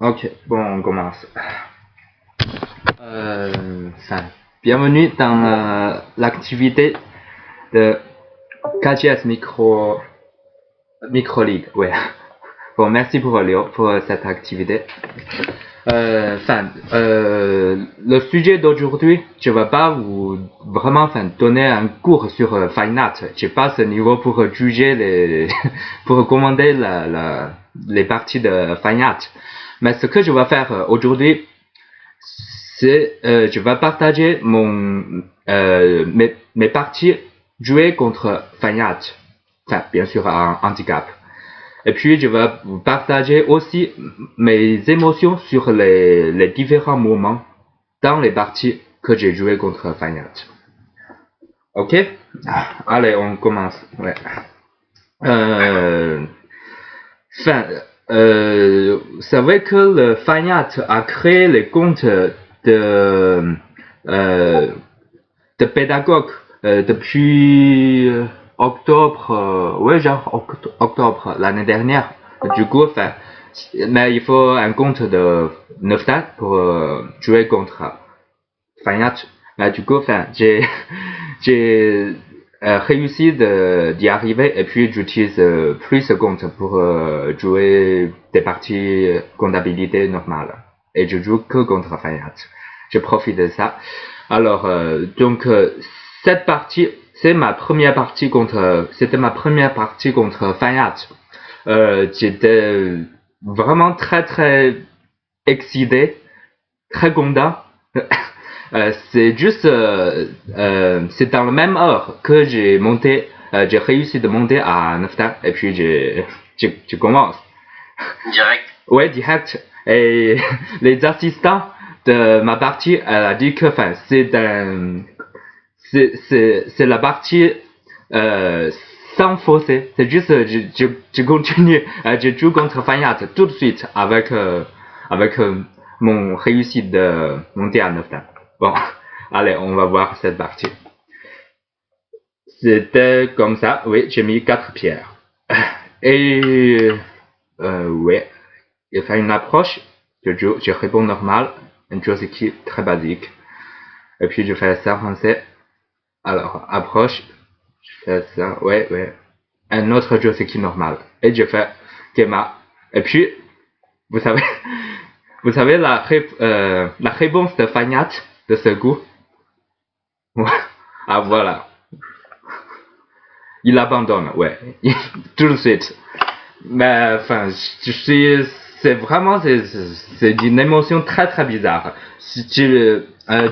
Ok, bon, on commence. Enfin, bienvenue dans l'activité de KGS Micro League. Ouais. Bon, merci pour Léo pour cette activité. Le sujet d'aujourd'hui, je ne vais pas vous vraiment donner un cours sur Fine Art. Je n'ai pas ce niveau pour juger pour commander les parties de Fine Art. Mais ce que je vais faire aujourd'hui, c'est je vais partager mes parties jouées contre Fine Art. Enfin, bien sûr, en handicap. Et puis, je vais vous partager aussi mes émotions sur les différents moments dans les parties que j'ai jouées contre Fine Art. Ok? Allez, on commence. Ouais. Vous savez que le Fine Art a créé les comptes de, de pédagogues depuis octobre, octobre l'année dernière. Du coup, mais il faut un compte de 9 dates pour jouer contre Fine Art. Mais du coup, j'ai réussi d'y arriver et puis j'utilise plus ce compte pour jouer des parties comptabilité normale. Et je joue que contre Fine Art. Je profite de ça. Alors, cette partie, c'était ma première partie contre Fine Art. J'étais vraiment très excité, très content. C'est juste, c'est dans la même heure que j'ai réussi de monter à 9 et puis je commence. Direct. Ouais, direct. Et les assistants de ma partie, elle a dit que, c'est la partie sans fausser. C'est juste, je continue, je joue contre Fine Art tout de suite avec mon réussite de monter à 9 dames. Bon, allez, on va voir cette partie. C'était comme ça, oui, j'ai mis 4 pierres. Et, ouais, il fait une approche, je réponds normal, une chose qui est très basique. Et puis je fais ça français. Alors, approche, je fais ça, ouais. Un autre jeu, c'est qui est normal. Et je fais Kema. Et puis, vous savez, la réponse de Fine Art de ce coup. Ah, voilà. Il abandonne, ouais. Tout de suite. Mais, c'est une émotion très bizarre.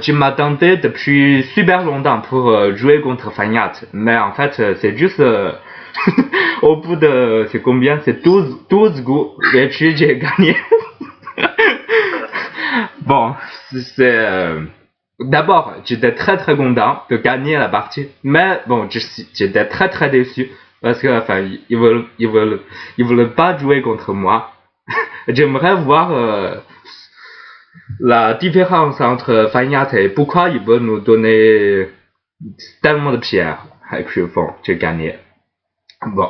Tu m'attendais depuis super longtemps pour jouer contre Fine Art. Mais en fait, c'est juste, au bout de, c'est combien? C'est 12 goûts. Et puis, j'ai gagné. Bon, d'abord, j'étais très content de gagner la partie. Mais bon, j'étais très déçu. Parce que, ils veulent pas jouer contre moi. J'aimerais voir la différence entre Fine Art et pourquoi ils veulent nous donner tellement de pierres. Et puis bon, j'ai gagné. Bon.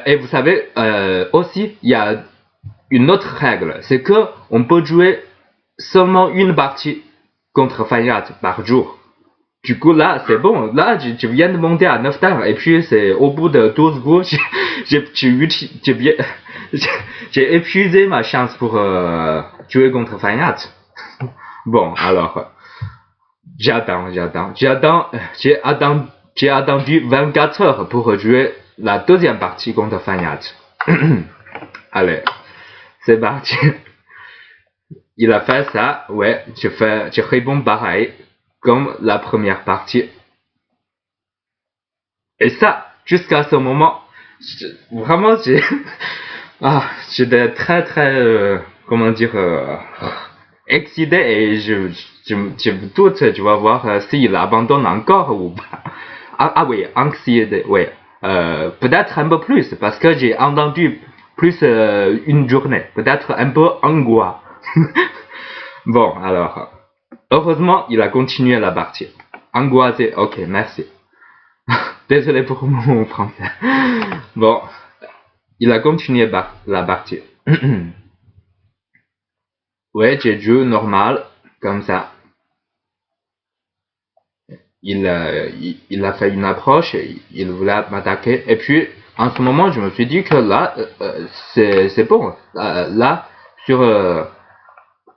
Et vous savez, aussi, il y a une autre règle. C'est que on peut jouer seulement une partie contre Fine Art par jour. Du coup, là, c'est bon. Là, je viens de monter à 9 dames. Et puis, c'est au bout de 12 coups, j'ai épuisé ma chance pour jouer contre Fine Art. Bon, alors, j'ai attendu 24 heures pour jouer la deuxième partie contre Fine Art. Allez, c'est parti. Il a fait ça, ouais, je réponds pareil, comme la première partie. Et ça, jusqu'à ce moment, vraiment, j'étais très, comment dire, excité et je me doute, tu vas voir s'il abandonne encore ou pas. Ah oui, anxiété, ouais. Peut-être un peu plus, parce que j'ai entendu plus une journée. Peut-être un peu angoisse. Bon, alors, heureusement, il a continué la partie. Angoissé, ok, merci. Désolé pour mon français. Bon, il a continué la partie. Ouais, j'ai joué normal, comme ça. Il a fait une approche, il voulait m'attaquer. Et puis, en ce moment, je me suis dit que là, c'est bon. Là, sur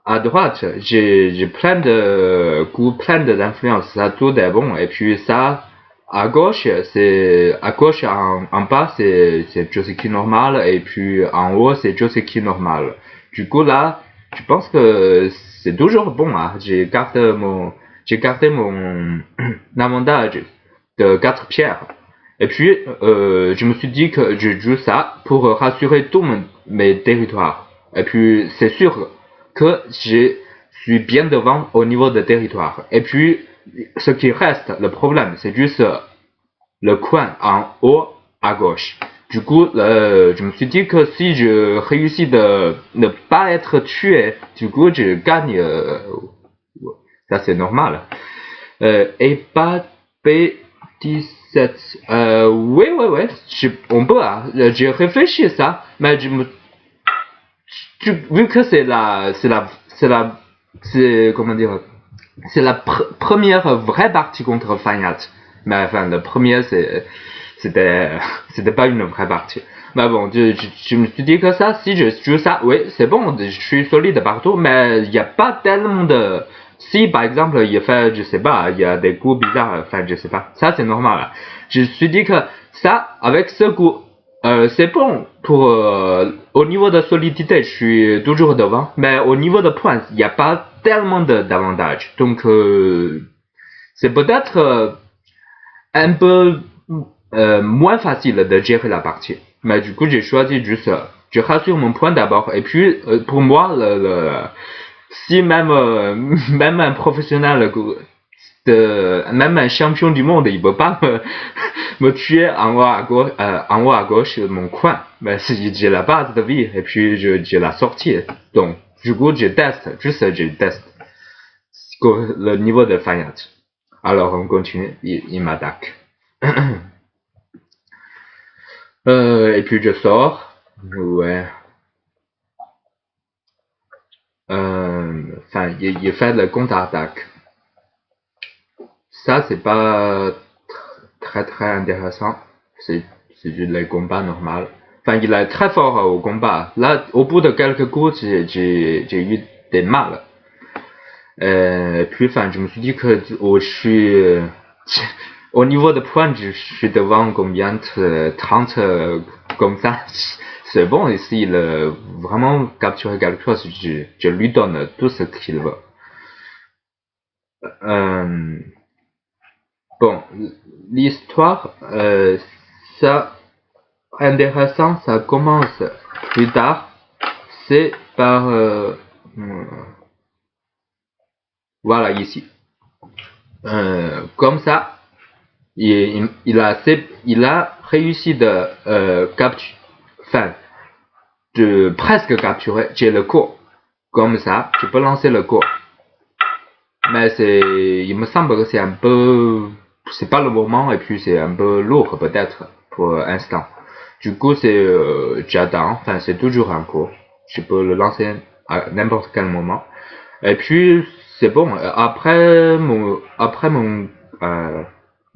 à droite, j'ai plein de coups, plein d'influence. Ça tout est bon. Et puis ça, à gauche en bas, c'est Joseki normal. Et puis en haut, c'est Joseki normal. Du coup là, je pense que c'est toujours bon. Hein. J'ai gardé mon avantage de 4 pierres. Et puis, je me suis dit que je joue ça pour rassurer tous mes territoires. Et puis, c'est sûr que je suis bien devant au niveau de territoire. Et puis, ce qui reste, le problème, c'est juste le coin en haut à gauche. Du coup, je me suis dit que si je réussis de ne pas être tué, du coup, je gagne. Ça, c'est normal. Et pas P17. Oui, oui, oui. On peut. Hein. J'ai réfléchi à ça, mais vu que c'est comment dire, c'est la première vraie partie contre Fayat. Mais enfin, la première, c'était pas une vraie partie. Mais bon, je me suis dit que ça, si je joue ça, oui, c'est bon, je suis solide partout, mais il n'y a pas tellement de, si par exemple, il fait, je sais pas, il y a des coups bizarres, enfin, je sais pas, ça c'est normal. Je me suis dit que ça, avec ce coup, c'est bon pour au niveau de solidité, je suis toujours devant, mais au niveau de points, il n'y a pas tellement d'avantages. Donc c'est peut-être un peu moins facile de gérer la partie. Mais du coup, j'ai choisi juste je rassure mon point d'abord. Et puis pour moi, si même même un professionnel même un champion du monde, il peut pas me tuer en haut à gauche de mon coin. Mais j'ai la base de vie et puis j'ai la sortie. Donc, du coup, je teste le niveau de faillite. Alors, on continue. Il m'attaque. Et puis, je sors. Ouais. Enfin, il fait le contre-attaque. Ça, c'est pas très intéressant. C'est juste le combat normal. Enfin, il est très fort au combat. Là, au bout de quelques coups, j'ai eu des mal. Puis, enfin, je me suis dit que je suis au niveau de points, je suis devant combien 30 comme ça. C'est bon, et s'il vraiment capture quelque chose, je lui donne tout ce qu'il veut. Bon, l'histoire, ça intéressant, ça commence plus tard. C'est par voilà ici. Comme ça, il a réussi de capturer, enfin, de presque capturer. J'ai le cours. Comme ça, je peux lancer le cours. Mais il me semble que c'est pas le moment et puis c'est un peu lourd peut-être pour l'instant. Du coup, j'attends. Enfin, c'est toujours un cours. Je peux le lancer à n'importe quel moment. Et puis, c'est bon. Après mon,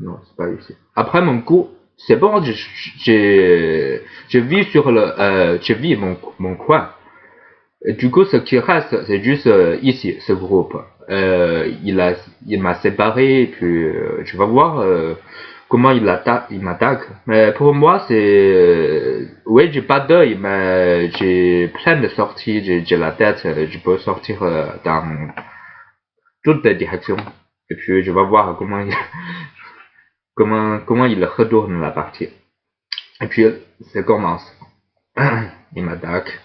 non, c'est pas ici. Après mon coup, c'est bon. Je vis sur je vis mon coin. Et du coup, ce qui reste, c'est juste ici, ce groupe. Il m'a séparé, et puis je vais voir comment il m'attaque. Mais pour moi, oui, j'ai pas d'œil, mais j'ai plein de sorties, j'ai la tête, je peux sortir dans toutes les directions. Et puis je vais voir comment il retourne la partie. Et puis ça commence. Il m'attaque.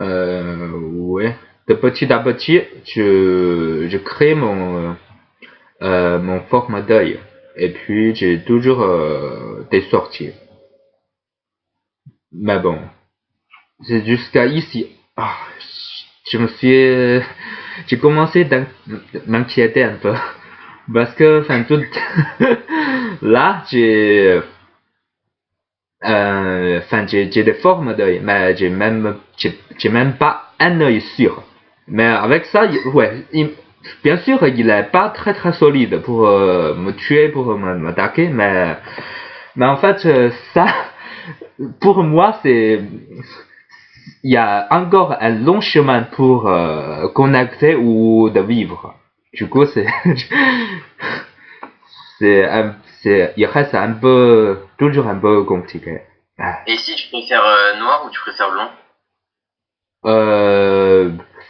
Ouais. De petit à petit, je crée mon forme d'œil. Et puis, j'ai toujours des sorties. Mais bon, c'est jusqu'à ici. Ah, je me suis... j'ai commencé à m'inquiéter un peu. Parce que, enfin, tout... là, Enfin, j'ai des formes d'œil, mais j'ai même pas un œil sûr. Mais avec ça, ouais, bien sûr, il est pas très très solide pour me tuer, pour m'attaquer, mais en fait, ça, pour moi, il y a encore un long chemin pour connecter ou de vivre. Du coup, il reste un peu, toujours un peu compliqué. Et si tu préfères noir ou tu préfères blanc?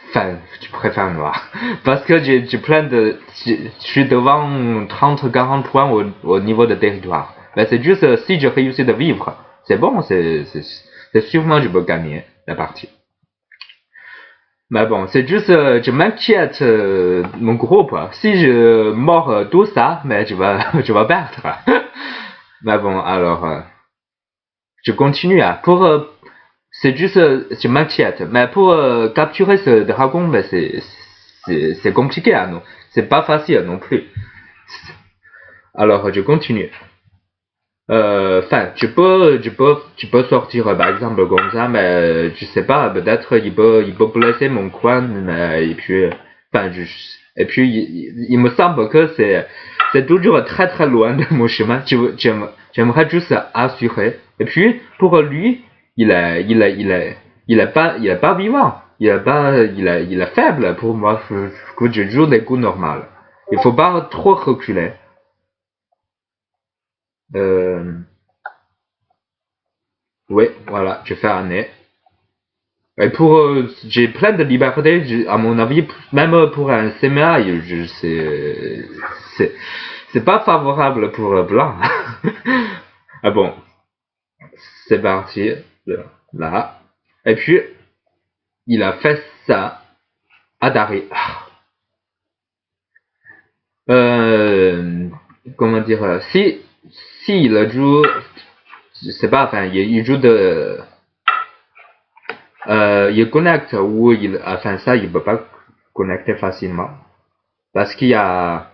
Enfin, je préfère noir. Parce que j'ai plein de, je suis devant 30-40 points au niveau de territoire. Mais c'est juste, si je réussis de vivre, c'est bon, c'est sûrement je peux gagner la partie. Mais bon, c'est juste, je m'inquiète mon groupe. Si je mords tout ça, mais je vais perdre. Mais bon, alors, je continue. C'est juste, je m'inquiète. Mais pour capturer ce dragon, ben c'est compliqué, hein, non. C'est pas facile non plus. Alors, je continue. Enfin, tu peux sortir par exemple comme ça, mais je sais pas, peut-être il peut blesser mon coin, mais, et puis, enfin, et puis il me semble que c'est toujours très très loin de mon chemin. J'aimerais juste assurer. Et puis pour lui, il est pas vivant, il est faible pour moi. Que je joue des coups normaux. Il faut pas trop reculer. Euh, Oui, voilà, je fais un nez. Et pour, j'ai plein de liberté, à mon avis, même pour un séminaire, c'est pas favorable pour blanc. Ah bon, c'est parti, là. Et puis, il a fait ça à Dari. Comment dire, si il joue, je sais pas, enfin, il joue il connecte ou enfin ça, il peut pas connecter facilement parce il y a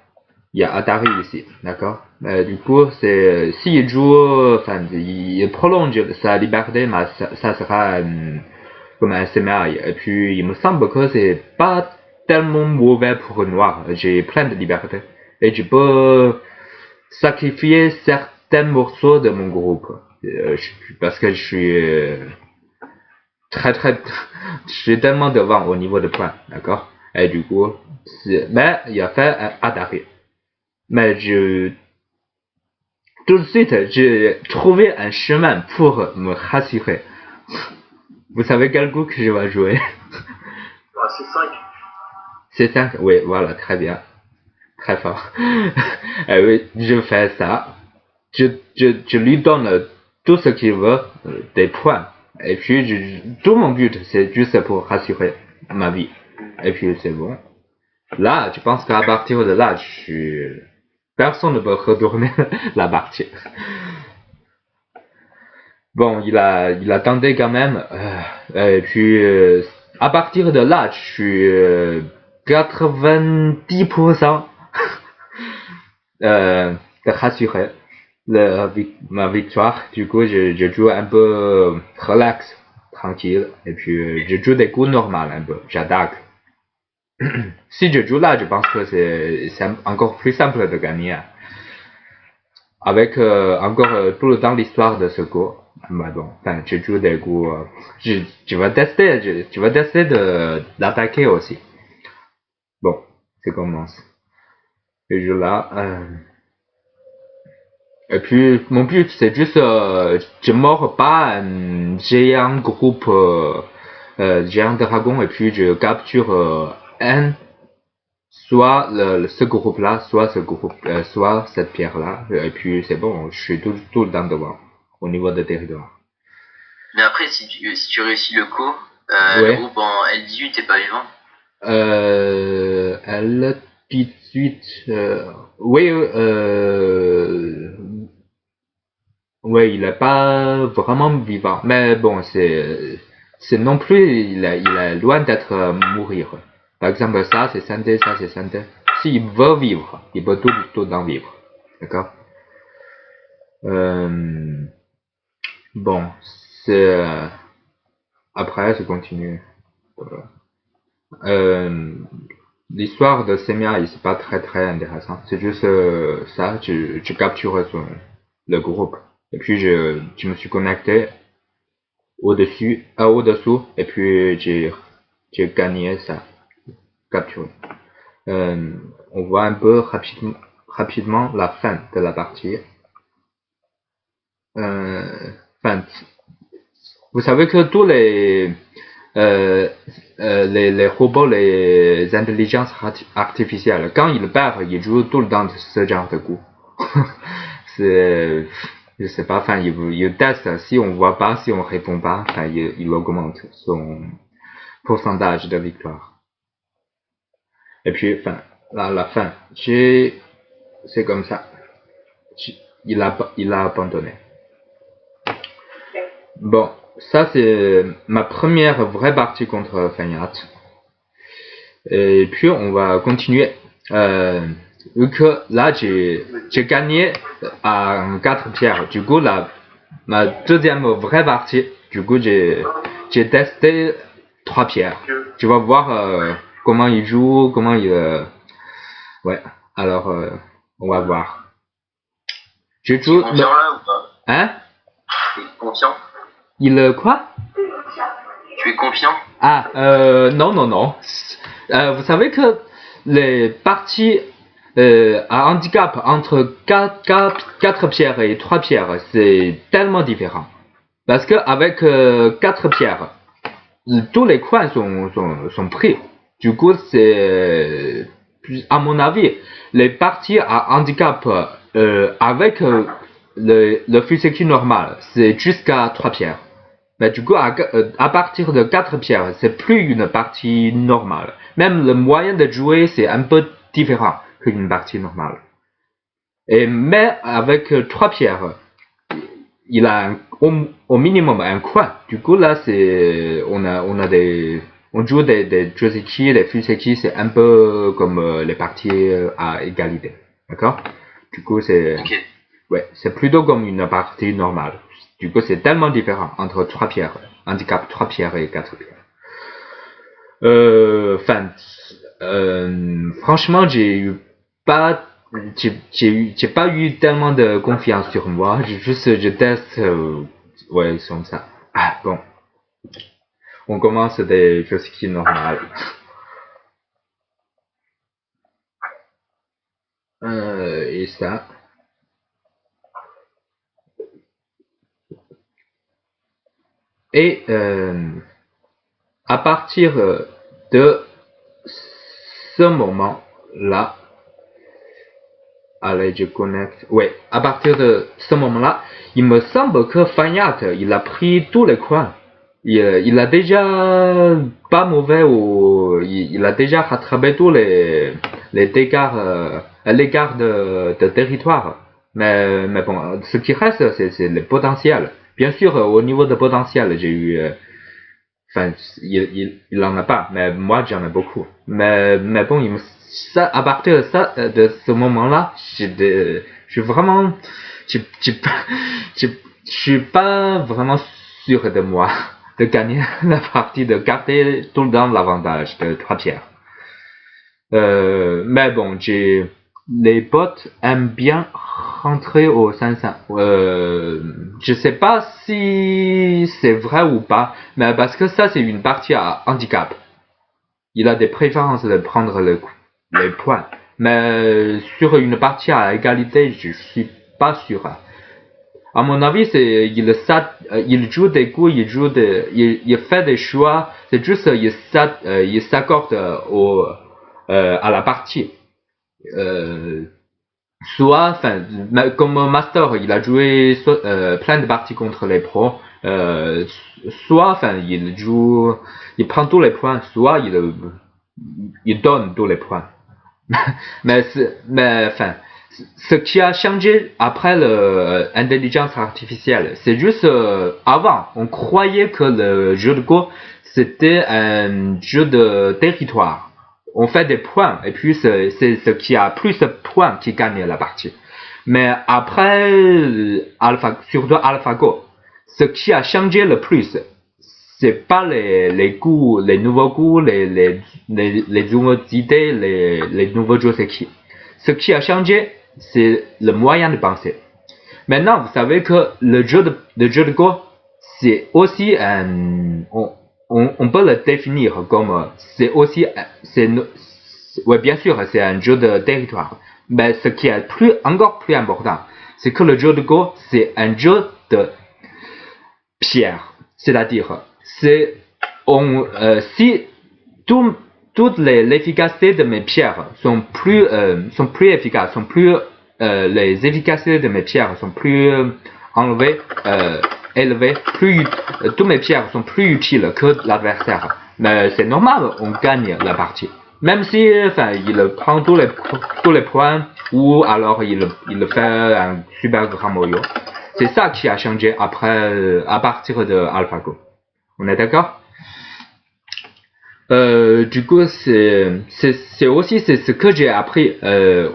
Atari ici, d'accord. Du coup, s'il joue, enfin, il prolonge sa liberté, mais ça sera comme un scénario. Et puis, il me semble que c'est pas tellement mauvais pour noir. J'ai plein de liberté et je peux sacrifier certains morceaux de mon groupe parce que je suis très très je suis tellement devant au niveau de points, d'accord. Et du coup, mais il a fait un Atari. Mais tout de suite j'ai trouvé un chemin pour me rassurer. Vous savez quel coup que je vais jouer? C'est 5. C'est ça. Oui, voilà, très bien, très fort. Et oui, je fais ça. Je lui donne tout ce qu'il veut, des points. Et puis, tout mon but, c'est juste pour rassurer ma vie. Et puis, c'est bon. Là, je pense qu'à partir de là, personne ne peut retourner la partie. Bon, il attendait quand même. Et puis, à partir de là, je suis 90% rassuré. Ma victoire. Du coup, je joue un peu relax, tranquille. Et puis, je joue des coups normaux un peu. J'attaque. Si je joue là, je pense que c'est encore plus simple de gagner. Avec encore tout le temps l'histoire de ce cours. Mais bon, enfin, je joue des coups. Je vais tester, je vais tester d'attaquer aussi. Bon, c'est commence. Je joue là. Et puis, mon but, c'est juste, je mords pas un géant groupe, géant dragon, et puis je capture un, soit ce groupe-là, soit ce groupe, soit cette pierre-là, et puis c'est bon, je suis tout le temps devant, au niveau de territoire. Mais après, si tu réussis le coup, Ouais. le groupe en L18 t'es pas vivant. L18, oui, ouais, il est pas vraiment vivant. Mais bon, c'est non plus, il est loin d'être mourir. Par exemple, ça c'est santé, ça c'est santé. S'il veut vivre, il peut tout le temps vivre. D'accord? Bon, c'est après je continue. L'histoire de Semia, c'est pas très intéressant. C'est juste ça, je capture le groupe. Et puis je me suis connecté au-dessous, et puis j'ai gagné ça, capturé. On voit un peu rapidement la fin de la partie. Enfin, vous savez que tous les robots, les intelligences artificielles, quand ils perdent, ils jouent tout le temps ce genre de coup. C'est, je sais pas, enfin, ils testent, si on voit pas, si on répond pas, enfin, il augmente son pourcentage de victoire. Et puis, enfin, la fin, c'est comme ça. Il a abandonné. Bon, ça c'est ma première vraie partie contre Feignat. Et puis on va continuer. Vu que là j'ai gagné à 4 pierres. Du coup ma deuxième vraie partie, du coup j'ai testé 3 pierres. Tu vas voir comment il joue, comment il ouais. Alors on va voir. Tu es confiant là ou pas? Hein? Tu es confiant? Quoi? Tu es confiant? Ah, non. Vous savez que les parties à handicap entre 4 pierres et 3 pierres, c'est tellement différent. Parce que avec 4 pierres, tous les coins sont pris. Du coup, c'est, à mon avis, les parties à handicap avec le fuseki normal, c'est jusqu'à 3 pierres. Mais du coup, à partir de 4 pierres, c'est plus une partie normale. Même le moyen de jouer, c'est un peu différent qu'une partie normale. Mais avec 3 pierres, il a au minimum un coin. Du coup, là, on joue des joseki, des fuseki, c'est un peu comme les parties à égalité. D'accord? Du coup, Okay. Ouais, c'est plutôt comme une partie normale. Du coup, c'est tellement différent entre 3 pierres, handicap 3 pierres et 4 pierres. Franchement, j'ai pas eu tellement de confiance sur moi. Je teste, ouais, comme ça. Ah, bon. On commence des choses qui sont normales. Et ça. Et, à partir de ce moment-là, allez, je connecte. Ouais, à partir de ce moment-là, il me semble que Fayat, il a pris tous les coins. Il a déjà pas mauvais il a déjà rattrapé tous les dégâts, l'écart de territoire. Mais bon, ce qui reste, c'est le potentiel. Bien sûr, au niveau de potentiel, j'ai eu, enfin, il en a pas, mais moi j'en ai beaucoup. Mais bon, ça, à partir de ça, de ce moment-là, je suis vraiment, je suis pas vraiment sûr de moi de gagner la partie, de garder tout le temps l'avantage de 3 pierres. Mais bon, les bots aiment bien rentrer au 500. Je sais pas si c'est vrai ou pas, mais parce que ça c'est une partie à handicap. Il a des préférences de prendre les points. Mais sur une partie à égalité, je suis pas sûr. À mon avis, il joue des coups, il fait des choix. C'est juste, il s'accorde à la partie. Soit, enfin, comme master, il a joué plein de parties contre les pros. Soit, enfin, il prend tous les points, soit il donne tous les points. mais enfin, ce qui a changé après l'intelligence artificielle, c'est juste avant, on croyait que le jeu de Go c'était un jeu de territoire. On fait des points et puis c'est ce qui a plus de points qui gagne la partie. Mais après surtout AlphaGo, ce qui a changé le plus, c'est pas les goûts, les nouveaux goûts, les nouvelles idées, les nouveaux jeux qui. Ce qui a changé, c'est le moyen de penser. Maintenant, vous savez que le jeu de Go, c'est aussi on peut le définir comme, c'est aussi, ouais, bien sûr, c'est un jeu de territoire. Mais ce qui est encore plus important, c'est que le jeu de Go, c'est un jeu de pierre. C'est-à-dire, si toute l'efficacité de mes pierres sont plus efficaces, les efficacités de mes pierres sont plus élevées, toutes mes pierres sont plus utiles que l'adversaire. Mais c'est normal, on gagne la partie. Même si, il prend tous les points, ou alors il fait un super grand moyo. C'est ça qui a changé à partir de AlphaGo. On est d'accord? Du coup, c'est aussi ce que j'ai appris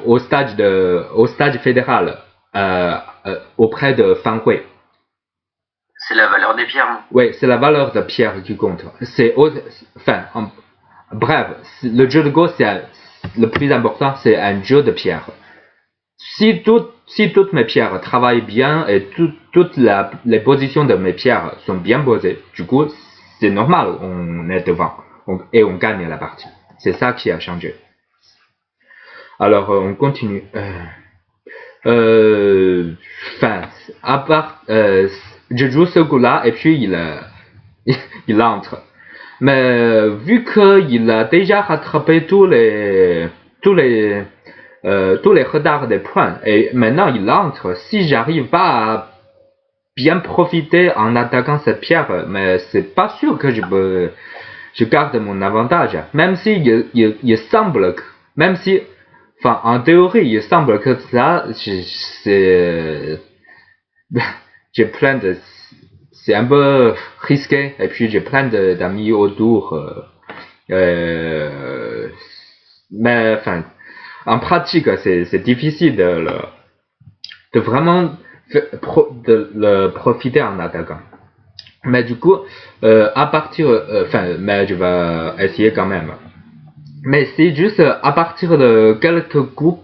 au stade fédéral auprès de Fan Hui. C'est la valeur des pierres. Oui, c'est la valeur de pierre qui compte. Bref, le jeu de Go, le plus important, c'est un jeu de pierre. Si toutes mes pierres travaillent bien et toutes les positions de mes pierres sont bien posées, du coup, c'est normal, on est devant et on gagne la partie. C'est ça qui a changé. Alors, on continue. Je joue ce coup-là et puis il entre. Mais vu qu'il a déjà rattrapé tous les retards des points et maintenant il entre, si j'arrive pas à bien profiter en attaquant cette pierre, mais c'est pas sûr que je garde mon avantage. Même si il semble que, même si, en théorie, il semble que ça, c'est un peu risqué, et puis j'ai plein d'amis autour, mais en pratique, c'est difficile de vraiment le profiter en attaquant. Mais du coup, mais je vais essayer quand même. Mais c'est juste à partir de quelques coups,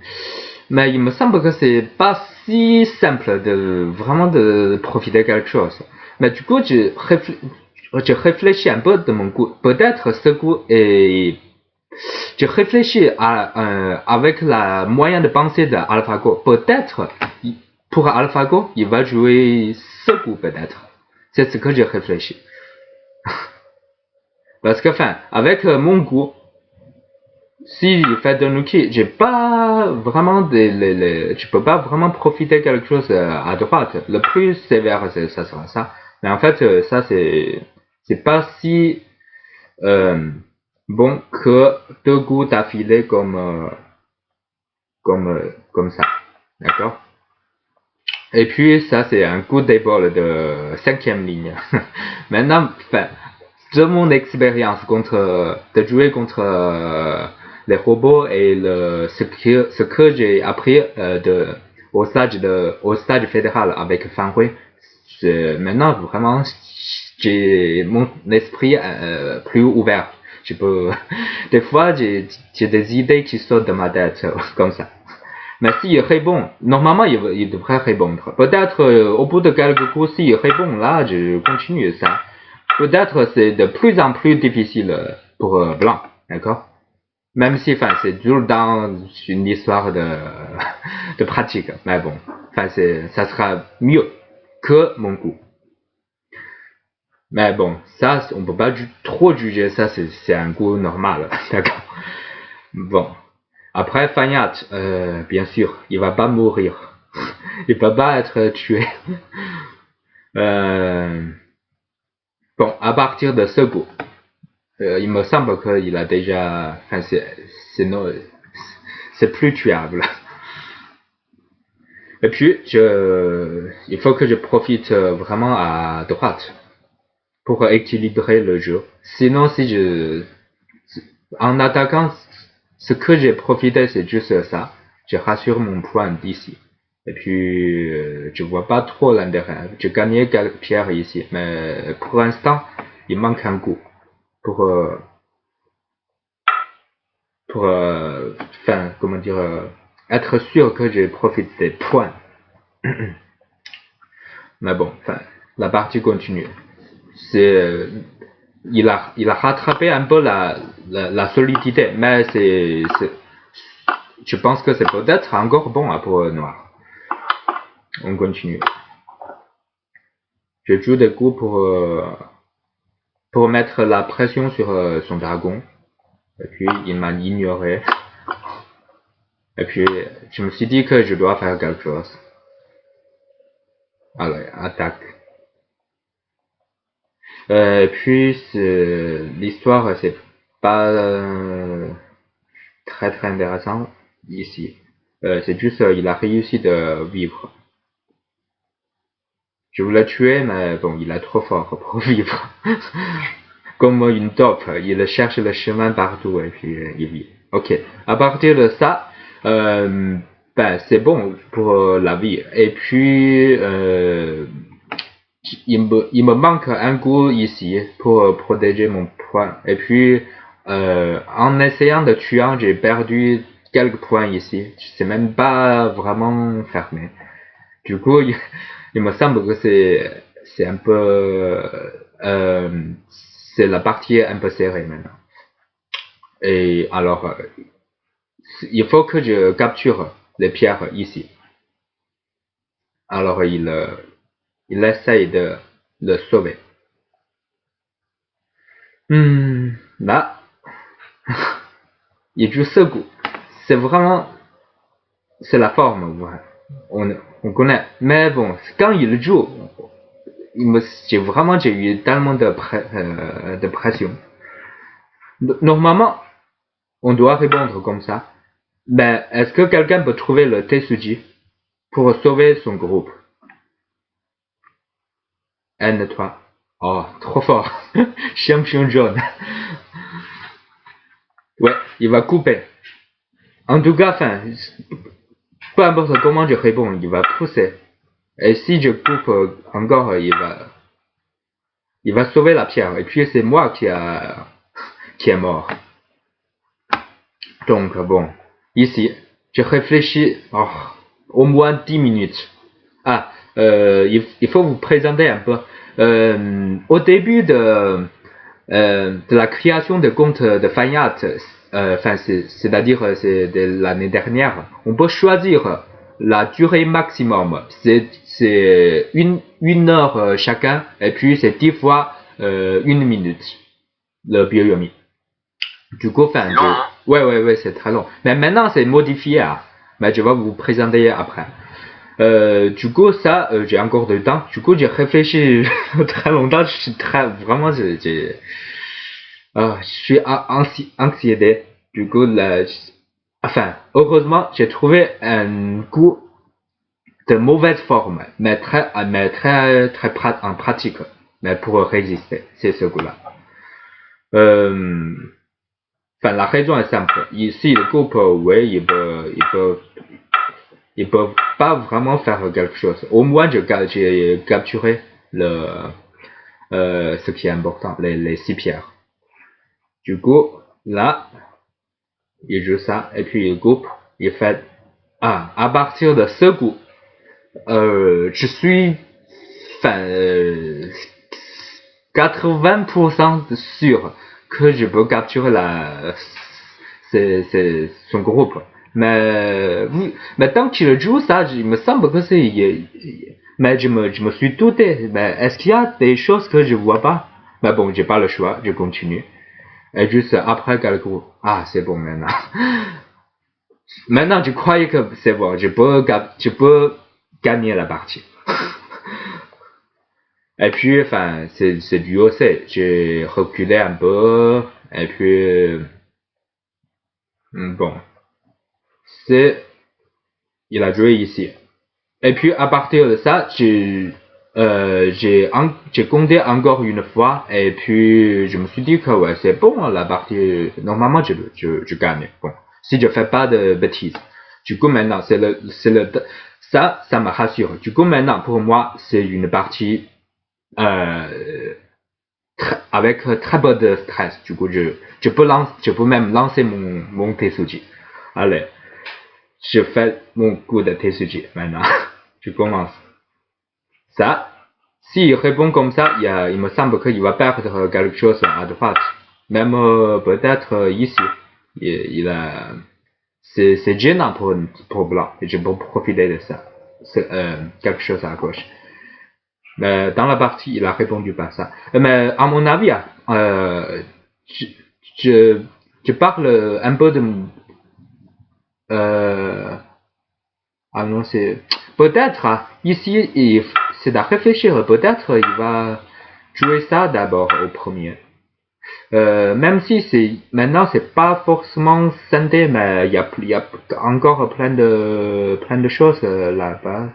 mais il me semble que c'est pas si simple vraiment de profiter quelque chose. Mais du coup, je réfléchis un peu de mon coup. Peut-être ce coup est, je réfléchis avec la moyen de penser de AlphaGo. Peut-être, pour AlphaGo, il va jouer ce coup peut-être. C'est ce que j'ai réfléchi. Parce que, avec mon goût, si je fais de Nuki, j'ai pas vraiment je peux pas vraiment profiter quelque chose à droite. Le plus sévère, ça sera ça. Mais en fait, ça c'est pas si bon que deux goûts d'affilée comme ça. D'accord? Et puis ça c'est un coup d'épaule de 5e ligne. Maintenant, de mon expérience de jouer contre les robots et ce que j'ai appris au stade fédéral avec Fan Hui, maintenant vraiment j'ai mon esprit plus ouvert. Des fois j'ai des idées qui sortent de ma tête comme ça. Mais s'il répond, normalement il devrait répondre. Peut-être au bout de quelques coups, s'il répond là, je continue ça. Peut-être c'est de plus en plus difficile pour Blanc, d'accord? Même si, c'est toujours dans une histoire de pratique. Mais bon, ça sera mieux que mon goût. Mais bon, ça, on peut pas trop juger ça, c'est un goût normal, d'accord? Bon. Après, Fanyat, bien sûr, il va pas mourir. Il peut pas être tué. Bon, à partir de ce goût, il me semble qu'il a déjà, c'est plus tuable. Et puis, il faut que je profite vraiment à droite pour équilibrer le jeu. Sinon, en attaquant, ce que j'ai profité, c'est juste ça. Je rassure mon point d'ici. Et puis, je vois pas trop l'intérêt. J'ai gagné quelques pierres ici, mais pour l'instant, il manque un coup pour, enfin, comment dire, être sûr que je profite des points. Mais bon, enfin, la partie continue. C'est, il a rattrapé un peu la solidité, mais je pense que c'est peut-être encore bon pour noir. On continue. Je joue des coups pour mettre la pression sur son dragon. Et puis, il m'a ignoré. Et puis, je me suis dit que je dois faire quelque chose. Allez, attaque. Et puis, l'histoire, c'est pas très très intéressant ici. C'est juste, il a réussi de vivre. Je voulais tuer, mais bon, il est trop fort pour vivre. Comme une taupe, il cherche le chemin partout et puis il vit. Ok, à partir de ça, ben, c'est bon pour la vie. Et puis, il me manque un coup ici pour protéger mon point. Et puis, en essayant de tuer, j'ai perdu quelques points ici. C'est même pas vraiment fermé. Du coup, il me semble que c'est un peu, c'est la partie un peu serrée maintenant. Et alors, il faut que je capture les pierres ici. Alors, il essaye de le sauver. Là, il joue ce coup. C'est vraiment, c'est la forme, ouais. On connaît. Mais bon, quand il joue, j'ai eu tellement de pression. Normalement, on doit répondre comme ça. Ben, est-ce que quelqu'un peut trouver le Tetsuji pour sauver son groupe? N3. Oh, trop fort. Champion jaune. Ouais, il va couper. En tout cas, enfin, peu importe comment je réponds, il va pousser. Et si je coupe encore, il va sauver la pierre. Et puis c'est moi qui est mort. Donc bon, ici, je réfléchis au moins 10 minutes. Ah, il faut vous présenter un peu. Au début de la création de compte de Fayat, enfin c'est-à-dire c'est de l'année dernière, on peut choisir la durée maximum. C'est une heure chacun, et puis c'est 10 fois 1 minute le Bioyomi. Du coup, enfin, ouais, c'est très long. Mais maintenant, c'est modifié. Hein. Mais je vais vous présenter après. Du coup, ça, j'ai encore du temps. Du coup, j'ai réfléchi très longtemps. Je suis vraiment, je suis anxiété. Du coup, enfin, heureusement, j'ai trouvé un coup de mauvaise forme, mais très en pratique. Mais pour résister, c'est ce coup-là. Enfin, la raison est simple. Ici, le groupe, ouais, ils peuvent pas vraiment faire quelque chose. Au moins, j'ai capturé ce qui est important, les 6 pierres. Du coup, là, il joue ça, et puis le groupe, il fait, à partir de ce coup, je suis, enfin, 80% sûr que je peux capturer son groupe. Mais tant qu'il joue ça, il me semble que mais je me suis douté. Mais est-ce qu'il y a des choses que je vois pas? Mais bon, j'ai pas le choix, je continue. Et juste après quelques coups, c'est bon maintenant. Maintenant, je croyais que c'est bon, je peux gagner la partie. Et puis, enfin, c'est du OC. J'ai reculé un peu, et puis, bon, il a joué ici. Et puis, à partir de ça, j'ai compté encore une fois, et puis, je me suis dit que, ouais, c'est bon, la partie, normalement, je gagne. Bon, si je fais pas de bêtises. Du coup, maintenant, Ça me rassure. Du coup, maintenant, pour moi, c'est une partie avec très peu de stress. Du coup, je peux même lancer mon Tetsuji. Allez, je fais mon coup de Tetsuji maintenant. Je commence. Ça, s'il répond comme ça, il me semble qu'il va perdre quelque chose à droite. Même peut-être ici. C'est gênant pour blanc. Et je peux profiter de ça. C'est quelque chose à gauche. Dans la partie, il a répondu par ça. Mais à mon avis, je, je, je parle un peu de... ah non, c'est... Peut-être, ici, c'est à réfléchir. Peut-être il va jouer ça d'abord au premier. Même si maintenant c'est pas forcément scindé, mais il y a encore plein de choses là-bas.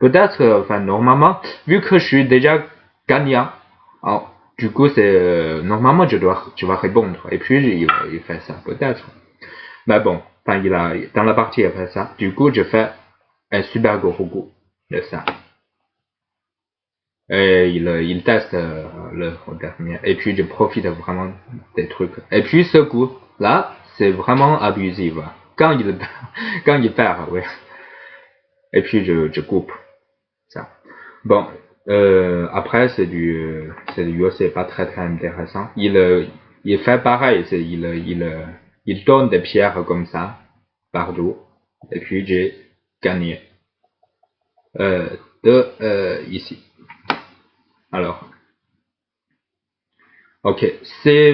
Peut-être, enfin normalement, vu que je suis déjà gagnant, alors, du coup c'est normalement je dois répondre. Et puis il fait ça peut-être. Mais bon, enfin dans la partie il fait ça. Du coup je fais un super Goku de ça. Et il teste le dernier. Et puis je profite vraiment des trucs. Et puis ce coup là, c'est vraiment abusif. Quand il perd, ouais. Et puis je coupe ça. Bon, après c'est du c'est pas très intéressant. Il fait pareil, il donne des pierres comme ça partout. Et puis j'ai gagné ici. Alors, ok, c'est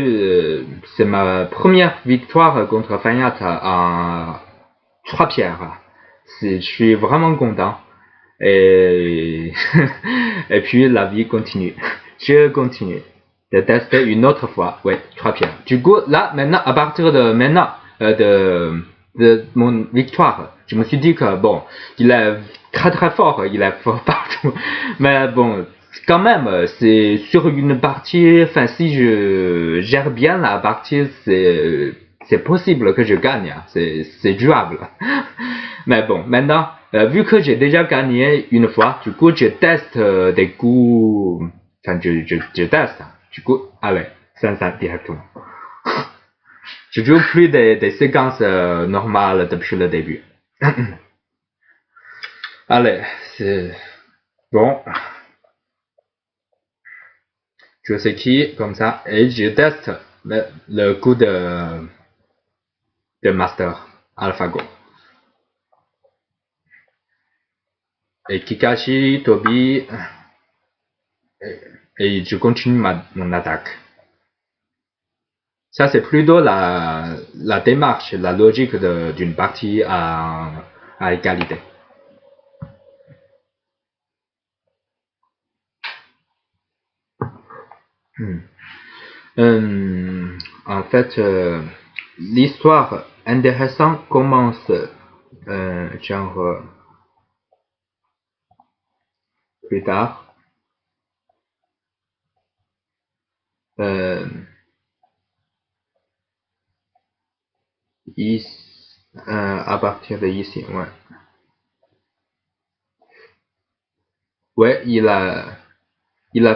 ma première victoire contre Fayat en 3 pierres. Je suis vraiment content. Et, et puis la vie continue. Je continue de tester une autre fois. Ouais, 3 pierres. Du coup, là, maintenant, à partir de maintenant, de mon victoire, je me suis dit que bon, il est très très fort, il est fort partout. Mais bon, quand même, c'est sur une partie, enfin, si je gère bien la partie, c'est possible que je gagne, c'est jouable. Mais bon, maintenant, vu que j'ai déjà gagné une fois, du coup, je teste des coups, enfin, je teste, du coup, allez, 500 directement. Je joue plus des séquences normales depuis le début. Allez, c'est bon. Je sais qui, comme ça, et je teste le coup de Master AlphaGo. Et Kikashi, Toby, et je continue mon attaque. Ça, c'est plutôt la démarche, la logique d'une partie à égalité. En fait, l'histoire intéressante commence genre plus tard. À partir de ici, ouais. Ouais, il a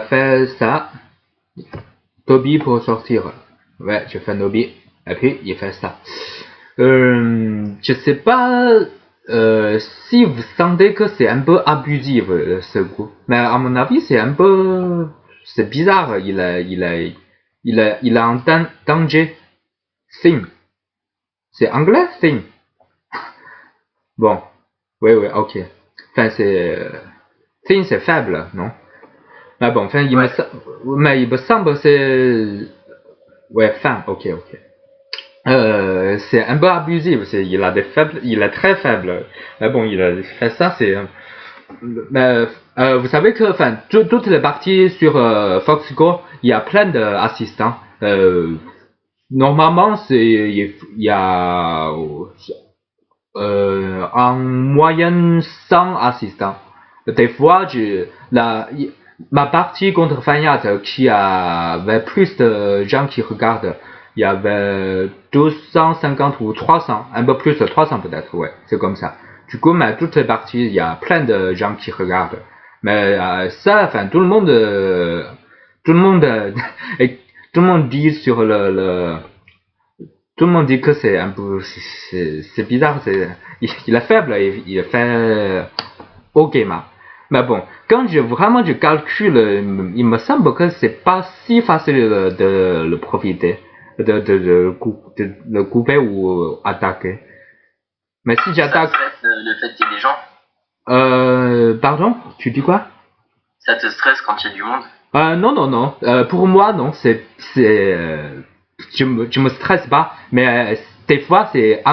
fait ça. Toby pour sortir. Ouais, je fais Toby. Et puis, il fait ça. Je sais pas si vous sentez que c'est un peu abusif ce coup. Mais à mon avis, c'est bizarre. Il est en danger. Thing. C'est anglais, thing. Bon. Oui, ok. Enfin, thing, c'est faible, non? Mais bon, enfin, mais il me semble c'est, ouais, fin, ok. C'est un peu abusif, il est très faible. Mais bon, il a fait ça, mais, vous savez que, enfin, toutes les parties sur Fox Go, il y a plein d'assistants. Normalement, il y a en moyenne 100 assistants. Des fois, ma partie contre Fayat qui avait plus de gens qui regardent, il y avait 250 ou 300, un peu plus de 300 peut-être, ouais, c'est comme ça. Du coup, mais toutes les parties, il y a plein de gens qui regardent. Mais ça, enfin, tout le monde, et tout le monde dit sur tout le monde dit que c'est un peu, c'est bizarre, il est faible, il fait ok, mais bon, quand je calcule, il me semble que c'est pas si facile de le profiter, de le couper ou attaquer. Mais si Ça te j'attaque, stresse le fait qu'il y ait des gens? pardon, tu dis quoi? Ça te stresse quand il y a du monde? Non, non, non. Pour moi, non. Je me stresse pas, mais des fois c'est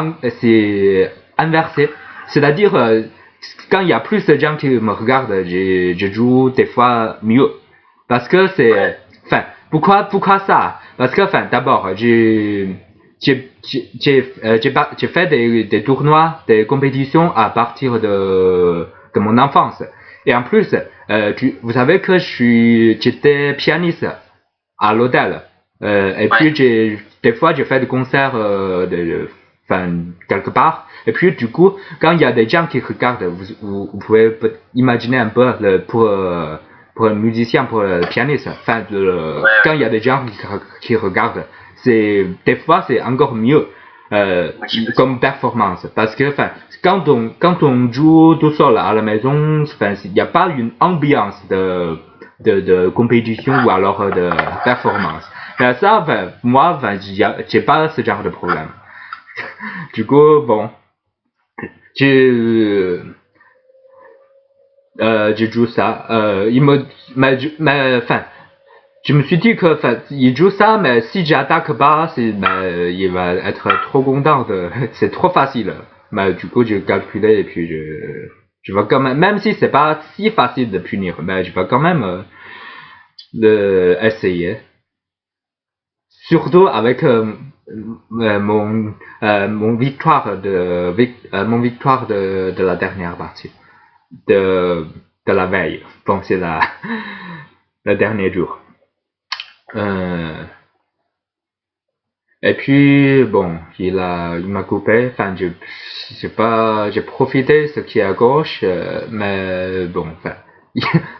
inversé. C'est-à-dire quand il y a plus de gens qui me regardent, je joue des fois mieux, parce que c'est, enfin, pourquoi ça? Parce que, enfin, d'abord, j'ai fait des tournois, des compétitions à partir de mon enfance. Et en plus, vous savez que j'étais pianiste à l'hôtel. Et puis des fois j'ai fait des concerts enfin quelque part. Et puis du coup, quand il y a des gens qui regardent, vous pouvez imaginer un peu pour un musicien, pour un pianiste. Enfin, quand il y a des gens qui regardent, des fois c'est encore mieux. Comme performance, parce que enfin quand on joue tout seul à la maison, enfin il n'y a pas une ambiance de compétition ou alors de performance. Mais ça, enfin, moi, enfin, j'ai pas ce genre de problème. Du coup, bon, je je joue ça. Enfin, je me suis dit que, enfin, il joue ça, mais si j'attaque pas, il va être trop content. C'est trop facile. Mais du coup, j'ai calculé et puis je vais quand même si c'est pas si facile de punir, mais je vais quand même essayer. Surtout avec mon victoire de la dernière partie, de la veille. Bon, c'est le dernier jour. Et puis bon, il m'a coupé. Enfin, j'ai profité ce qui est à gauche, mais bon, enfin,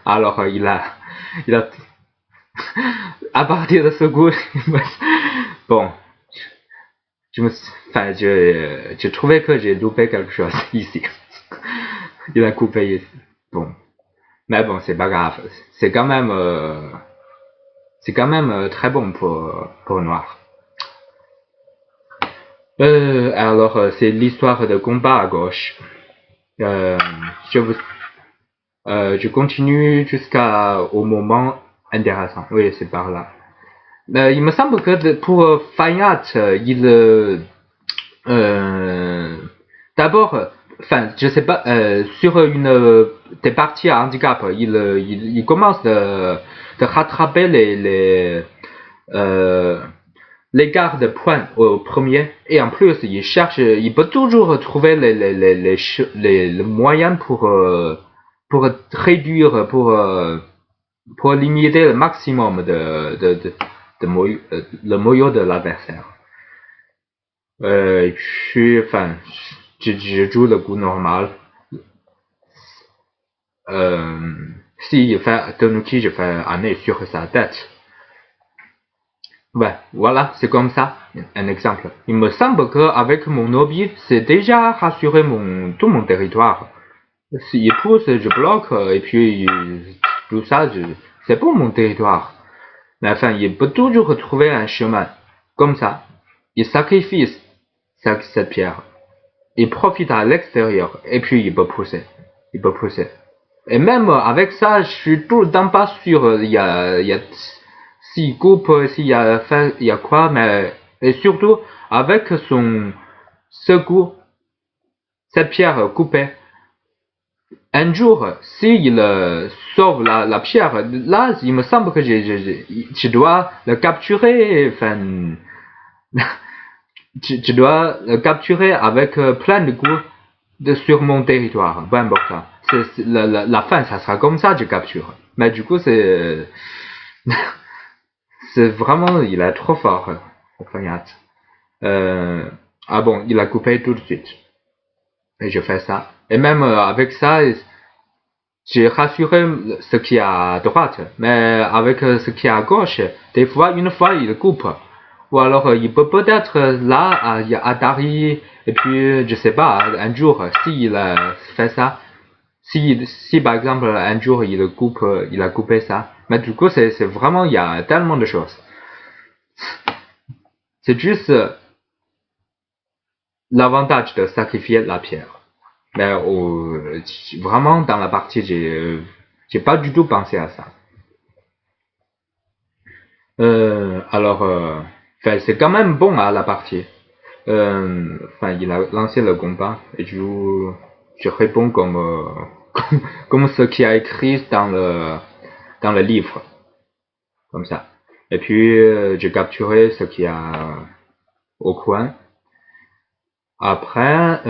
alors il a à partir de ce coup, bon, enfin, je trouvais que j'ai loupé quelque chose ici. Il a coupé ici. Bon, mais bon, c'est pas grave. C'est quand même très bon pour Noir. Alors, c'est l'histoire de combat à gauche. Je continue jusqu'au moment intéressant. Oui, c'est par là. Il me semble que pour Fayat, d'abord, enfin, je sais pas, sur des parties à handicap, il commence de rattraper les gardes points au premier, et en plus, il peut toujours trouver les moyens pour réduire, pour limiter le maximum le moyen de l'adversaire. Et puis, enfin, je joue le coup normal. S'il fait Tanuki, je fais un nez sur sa tête. Ouais, voilà, c'est comme ça, un exemple. Il me semble qu'avec mon obi, c'est déjà rassuré tout mon territoire. S'il pousse, je bloque, et puis tout ça, c'est pour mon territoire. Mais enfin, il peut toujours trouver un chemin. Comme ça, il sacrifie cette pierre. Il profite à l'extérieur, et puis il peut pousser. Il peut pousser. Et même avec ça, je suis tout le temps pas sûr, s'il coupe, s'il y a quoi, mais, et surtout, avec ce coup, cette pierre coupée, un jour, s'il sauve la pierre, là, il me semble que je dois le capturer, enfin, je dois le capturer avec plein de coups sur mon territoire, peu importe. La fin, ça sera comme ça, je capture. Mais du coup, c'est vraiment, il est trop fort, Fayat. Ah bon, il a coupé tout de suite. Et je fais ça. Et même avec ça, j'ai rassuré ce qui est à droite, mais avec ce qui est à gauche, des fois, une fois, il coupe. Ou alors, il peut peut-être là, il y a Atari, et puis, je sais pas, un jour, s'il fait ça, si par exemple, un jour, il a coupé ça, mais du coup, c'est vraiment, il y a tellement de choses. C'est juste l'avantage de sacrifier la pierre. Mais vraiment, dans la partie, j'ai pas du tout pensé à ça. Alors, c'est quand même bon à la partie. Il a lancé le combat et je réponds comme ce qui a écrit dans le livre, comme ça. Et puis, j'ai capturé ce qu'il y a au coin. Après,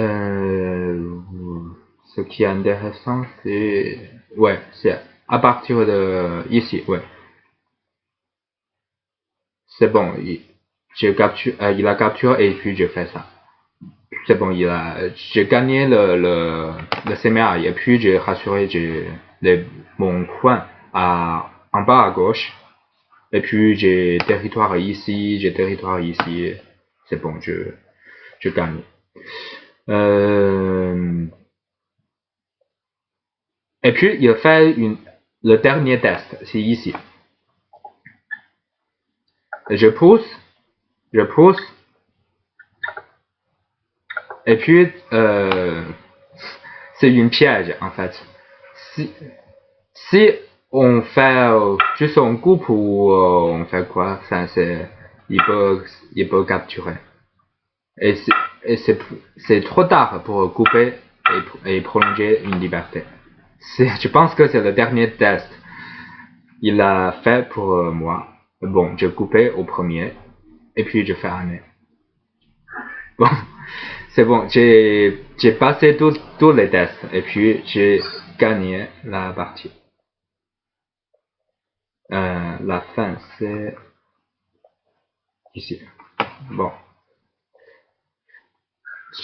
ce qui est intéressant, c'est à partir de ici, ouais. C'est bon, il a capturé et puis je fais ça. C'est bon, j'ai gagné le séminaire et puis j'ai rassuré mon coin en bas à gauche. Et puis j'ai territoire ici, j'ai territoire ici. C'est bon, je gagne. Et puis il fait le dernier test, c'est ici. Je pousse. Et puis, c'est une piège, en fait. Si on fait juste un coupe ou on fait quoi, il peut capturer. Et c'est trop tard pour couper et prolonger une liberté. Je pense que c'est le dernier test. Il l'a fait pour moi. Bon, j'ai coupé au premier et puis je fais un. Bon, c'est bon, j'ai passé tous les tests et puis j'ai gagné la partie. La fin, c'est ici. Bon.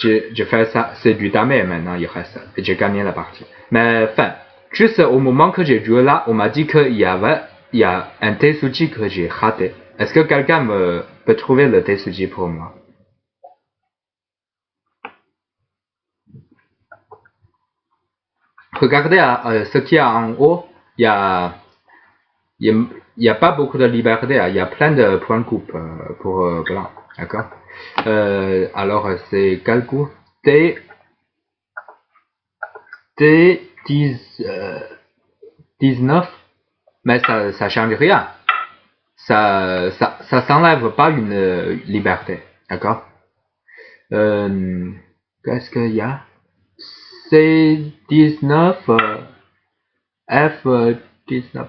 Je fais ça, c'est du damé maintenant, il reste. Et j'ai gagné la partie. Mais enfin, juste au moment que j'ai joué là, on m'a dit qu'il y a un Tetsuji que j'ai raté. Est-ce que quelqu'un peut trouver le Tetsuji pour moi? Regardez ce qu'il y a en haut, il y a pas beaucoup de liberté, il y a plein de points de coupe pour blanc, d'accord. Alors c'est quel coup? T19, mais ça change rien. Ça s'enlève pas une liberté, d'accord. Qu'est-ce qu'il y a? C19, F19.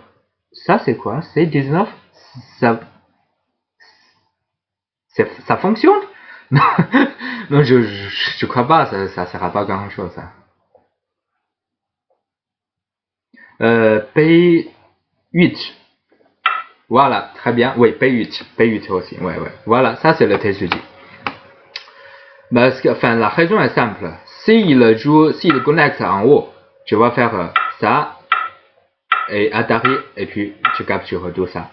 Ça c'est quoi? C19? Ça, ça fonctionne? Non, je crois pas, ça sert à pas grand chose, ça. P8. Voilà, très bien. Oui, P8 aussi. Ouais. Voilà, ça c'est le Tetsuji. Parce que, enfin, la raison est simple. S'il connecte en haut, je vais faire ça et Atari et puis je capture tout ça.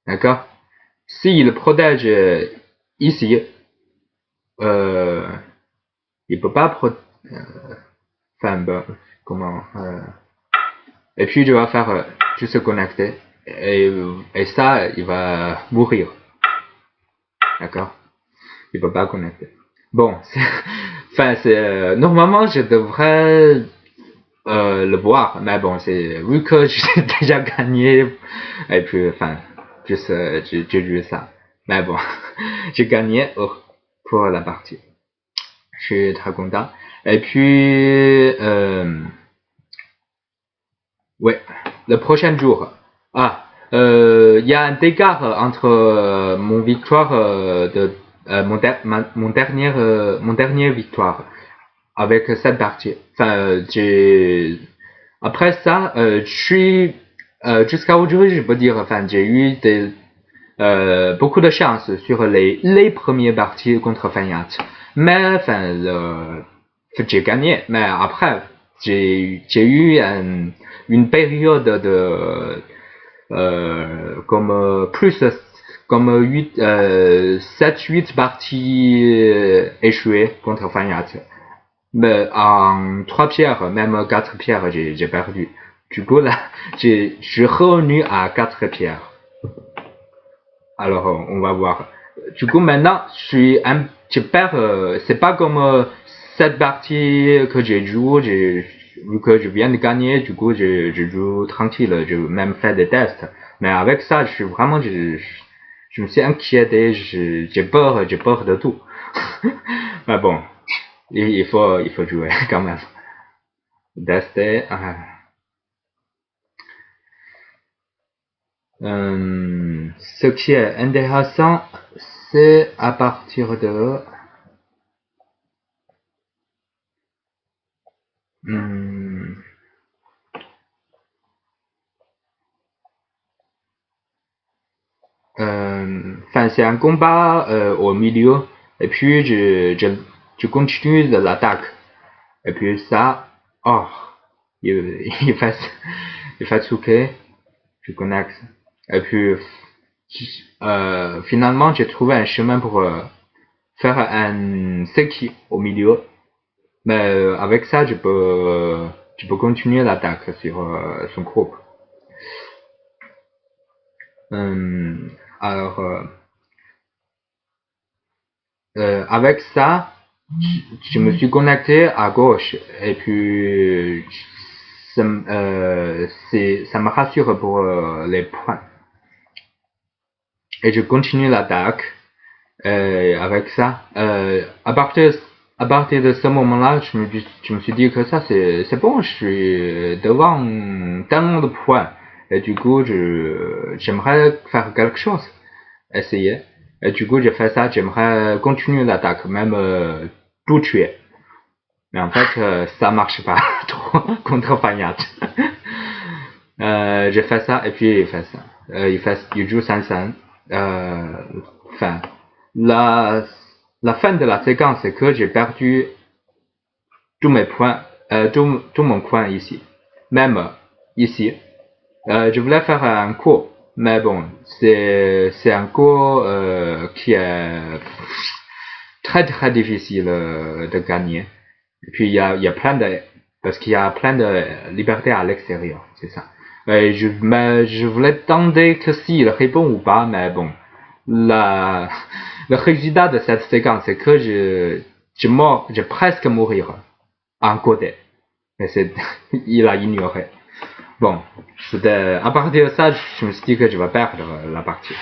D'accord? S'il protège ici, il peut pas comment et puis je vais faire juste connecter et ça il va mourir. D'accord? Il peut pas connecter. Bon, normalement je devrais le voir, mais bon, vu que j'ai déjà gagné et puis juste j'ai vu ça. Mais bon, j'ai gagné pour la partie. Je suis très content. Et puis ouais, le prochain jour. Il y a un écart entre mon victoire mon dernier victoire avec cette partie. Après ça, jusqu'à aujourd'hui, je peux dire, j'ai eu beaucoup de chance sur les premières parties contre Fayat. Mais j'ai gagné, mais après, j'ai eu une période de comme 7-8 parties échouées contre Fanyat. Mais en 3 pierres, même 4 pierres, j'ai perdu. Du coup, là, je suis revenu à 4 pierres. Alors, on va voir. Du coup, maintenant, je perds, c'est pas comme cette partie que j'ai joué, vu que je viens de gagner, du coup, je joue tranquille, je même fait des tests. Mais avec ça, je me suis inquiété, j'ai peur de tout. Mais bon, il faut jouer quand même. Tester. Ce qui est intéressant, c'est à partir de enfin, c'est un combat au milieu, et puis je continue de l'attaque. Et puis ça, oh, il fait, il fait souquer, je connecte. Et puis, finalement, j'ai trouvé un chemin pour faire un seki au milieu. Mais avec ça, je peux continuer l'attaque sur son groupe. Alors, avec ça, je me suis connecté à gauche et puis ça me rassure pour les points. Et je continue l'attaque avec ça. À partir de ce moment-là, je me suis dit que ça c'est bon, je suis devant tellement de points. Et du coup, j'aimerais faire quelque chose, essayer. Et du coup, j'ai fait ça, j'aimerais continuer l'attaque, même tout tuer. Mais en fait, ça marche pas trop contre Fanyat. J'ai fait ça, et puis il fait ça. Il joue 5-5. Enfin, la fin de la séquence, c'est que j'ai perdu tous mes points, tout mon coin ici. Même ici. Je voulais faire un coup, mais bon, c'est un coup qui est très très difficile de gagner. Et puis il y a plein de parce qu'il y a plein de liberté à l'extérieur, c'est ça. Et je voulais tenter que s'il répond ou pas, mais bon, le résultat de cette séquence, c'est que j'ai presque mourir en côté. Mais il a ignoré. Bon, à partir de ça, je me suis dit que je vais perdre la partie.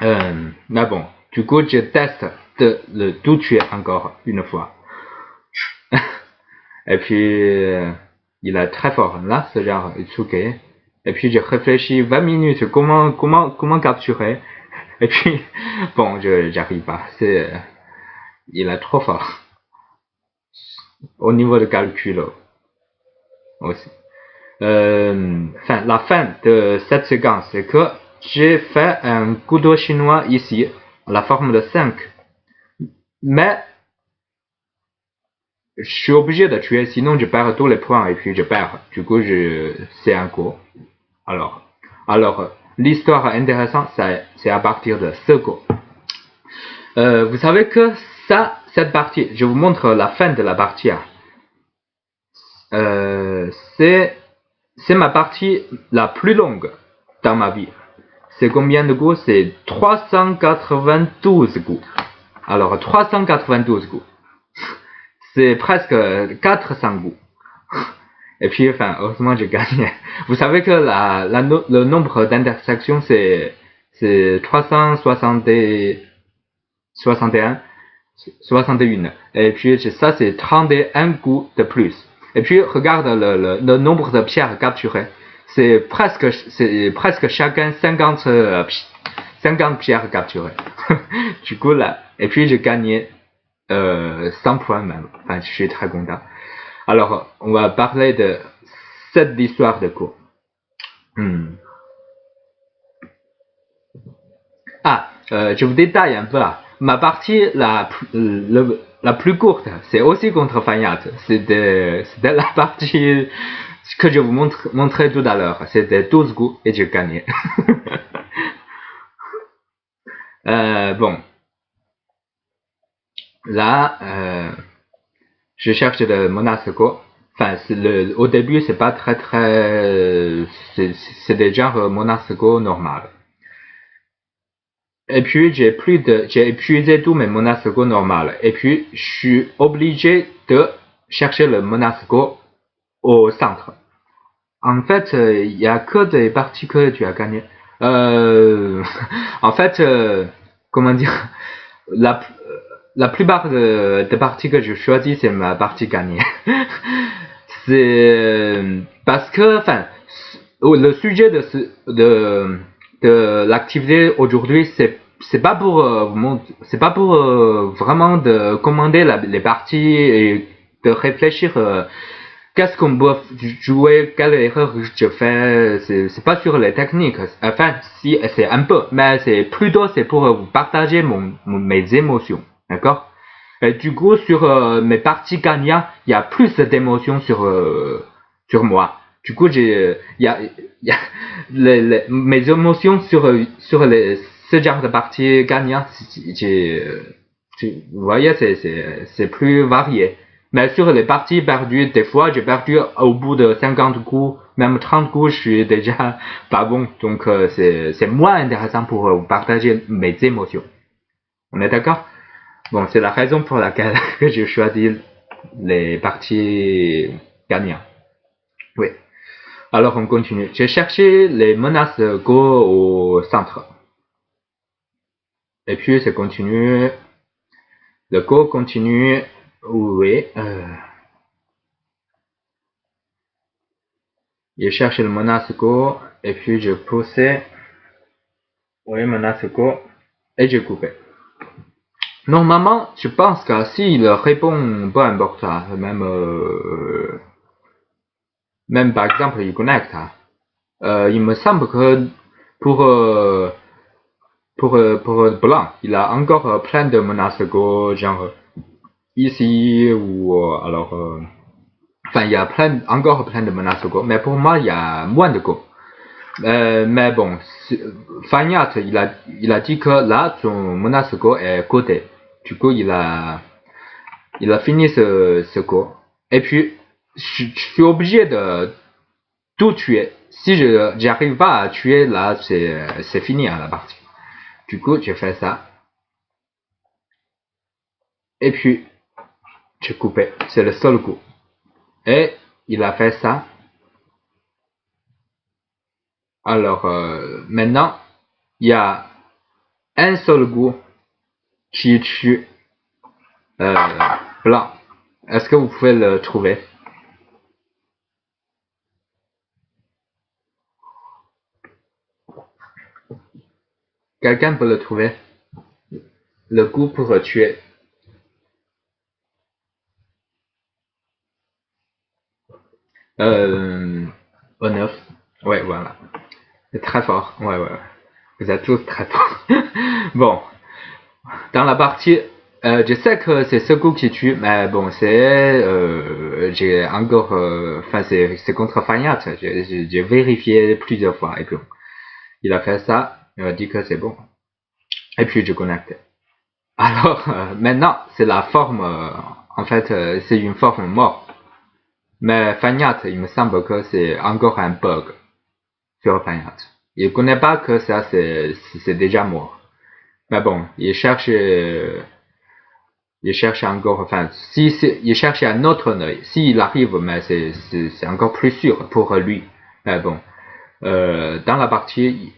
Mais bon, du coup, je teste de le tout tuer encore une fois. Et puis, il est très fort. Là, ce genre, Itsuke. Et puis, j'ai réfléchi 20 minutes comment capturer. Et puis, bon, j'arrive pas. Il est trop fort. Au niveau de calcul aussi. La fin de cette séquence, c'est que j'ai fait un couteau chinois ici, la forme de 5. Mais, je suis obligé de tuer, sinon je perds tous les points et puis je perds. Du coup, c'est un coup. Alors, l'histoire intéressante, c'est à partir de ce coup. Vous savez que cette partie, je vous montre la fin de la partie. C'est ma partie la plus longue dans ma vie. C'est combien de coups? C'est 392 coups. Alors, 392 coups. C'est presque 400 coups. Et puis, enfin, heureusement, j'ai gagné. Vous savez que le nombre d'intersections, c'est 361. Et puis, ça, c'est 31 coups de plus. Et puis, regarde le nombre de pierres capturées. C'est presque chacun 50 pierres capturées. Du coup, là, et puis j'ai gagné 100 points même. Enfin, je suis très content. Alors, on va parler de cette histoire de cours. Je vous détaille un peu là. ma partie la plus courte, c'est aussi contre Fayat. C'était la partie que je vous montrais tout à l'heure. C'était 12 coups et j'ai gagné. Bon. Là, je cherche le Monasco. Enfin, au début, c'est pas très, c'est des genres Monasco normal. Et puis, j'ai épuisé tous mes Monasco normales. Et puis, je suis obligé de chercher le Monasco au centre. En fait, il y a que des parties que tu as gagnées. En fait, comment dire, la plupart des parties que je choisis, c'est ma partie gagnée. C'est parce que, enfin, le sujet de l'activité aujourd'hui, c'est pas pour c'est pas pour vraiment de commander les parties et de réfléchir qu'est-ce qu'on peut jouer, quelle erreur je fais. C'est pas sur les techniques. Enfin, si c'est un peu, mais c'est plutôt c'est pour vous partager mes émotions, d'accord? Et du coup, sur mes parties gagnantes, il y a plus d'émotions sur moi. Du coup, il y a mes émotions sur ce genre de parties gagnantes, vous voyez, c'est plus varié. Mais sur les parties perdues, des fois, j'ai perdu au bout de 50 coups, même 30 coups, je suis déjà pas bon. Donc, c'est moins intéressant pour vous partager mes émotions. On est d'accord? Bon, c'est la raison pour laquelle j'ai choisi les parties gagnantes. Oui. Alors, on continue. J'ai cherché les menaces Go au centre. Et puis, c'est continue. Le Go continue. Oui. J'ai cherché le menace Go. Et puis, je poussais. Oui, menace Go. Et j'ai coupé. Normalement, je pense que s'il répond, peu importe ça, même par exemple, il connecte. Il me semble que pour Blanc, il a encore plein de menaces Go, genre ici ou enfin il y a encore plein de menaces Go, mais pour moi il y a moins de Go. Mais bon, Fanyat il a dit que là son menace Go est codé. Du coup il a fini ce Go. Et puis je suis obligé de tout tuer. Si je j'arrive pas à tuer là, c'est fini à la partie. Du coup, j'ai fait ça. Et puis, j'ai coupé. C'est le seul coup. Et il a fait ça. Alors, maintenant, il y a un seul goût qui tue Blanc. Est-ce que vous pouvez le trouver? Quelqu'un peut le trouver? Le goût pour tuer. Au 9. Ouais, voilà. C'est très fort. Ouais, ouais. Vous êtes tous très forts. Bon. Dans la partie, je sais que c'est ce coup qui tue, mais bon, j'ai encore, enfin, c'est contre Fayat. J'ai vérifié plusieurs fois et puis il a fait ça, il m'a dit que c'est bon. Et puis je connecte. Alors, maintenant, c'est la forme, en fait, c'est une forme morte. Mais Fayat, il me semble que c'est encore un bug sur Fayat. Il connaît pas que ça, c'est déjà mort. Mais bon, il cherche encore, enfin, il cherche un autre œil. S'il arrive, mais c'est encore plus sûr pour lui. Mais bon, dans la partie,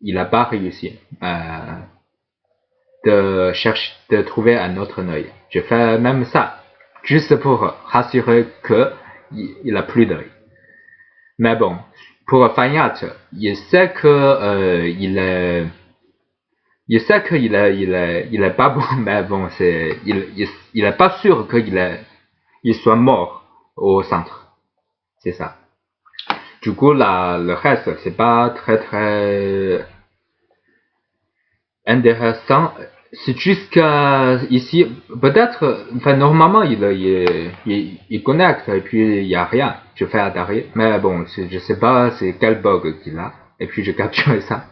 il n'a pas réussi de trouver un autre œil. Je fais même ça, juste pour rassurer que il a plus d'œil. Mais bon, pour Fayat, il sait que il sait qu'il est pas bon, mais bon, il est pas sûr il soit mort au centre. C'est ça. Du coup, le reste, c'est pas très intéressant. c'est jusqu'à ici, peut-être, enfin, normalement, il connecte et puis il n'y a rien. Je fais arrêt, mais bon, je sais pas c'est quel bug qu'il a. Et puis je capture ça.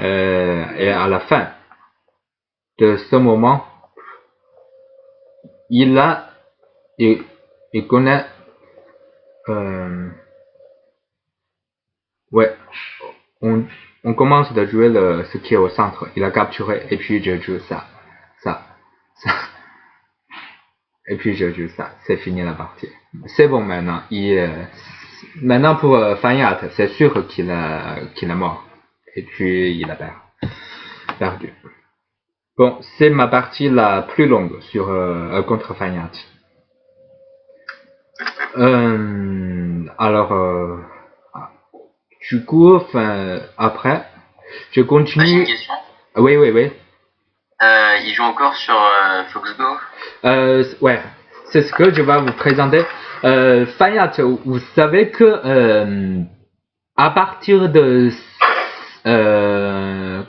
Et à la fin de ce moment, il a, il connaît, ouais, on commence de jouer ce qui est au centre. Il a capturé et puis je joue ça. Et puis je joue ça. C'est fini la partie. C'est bon maintenant. Maintenant pour Fayat, c'est sûr qu'il est mort. Et puis il a perdu. Bon, c'est ma partie la plus longue sur contre Fayat. Alors, du coup, après, je continue. J'ai une question. Oui. Il joue encore sur Foxgo. Ouais, c'est ce que je vais vous présenter. Fayat, vous savez que à partir de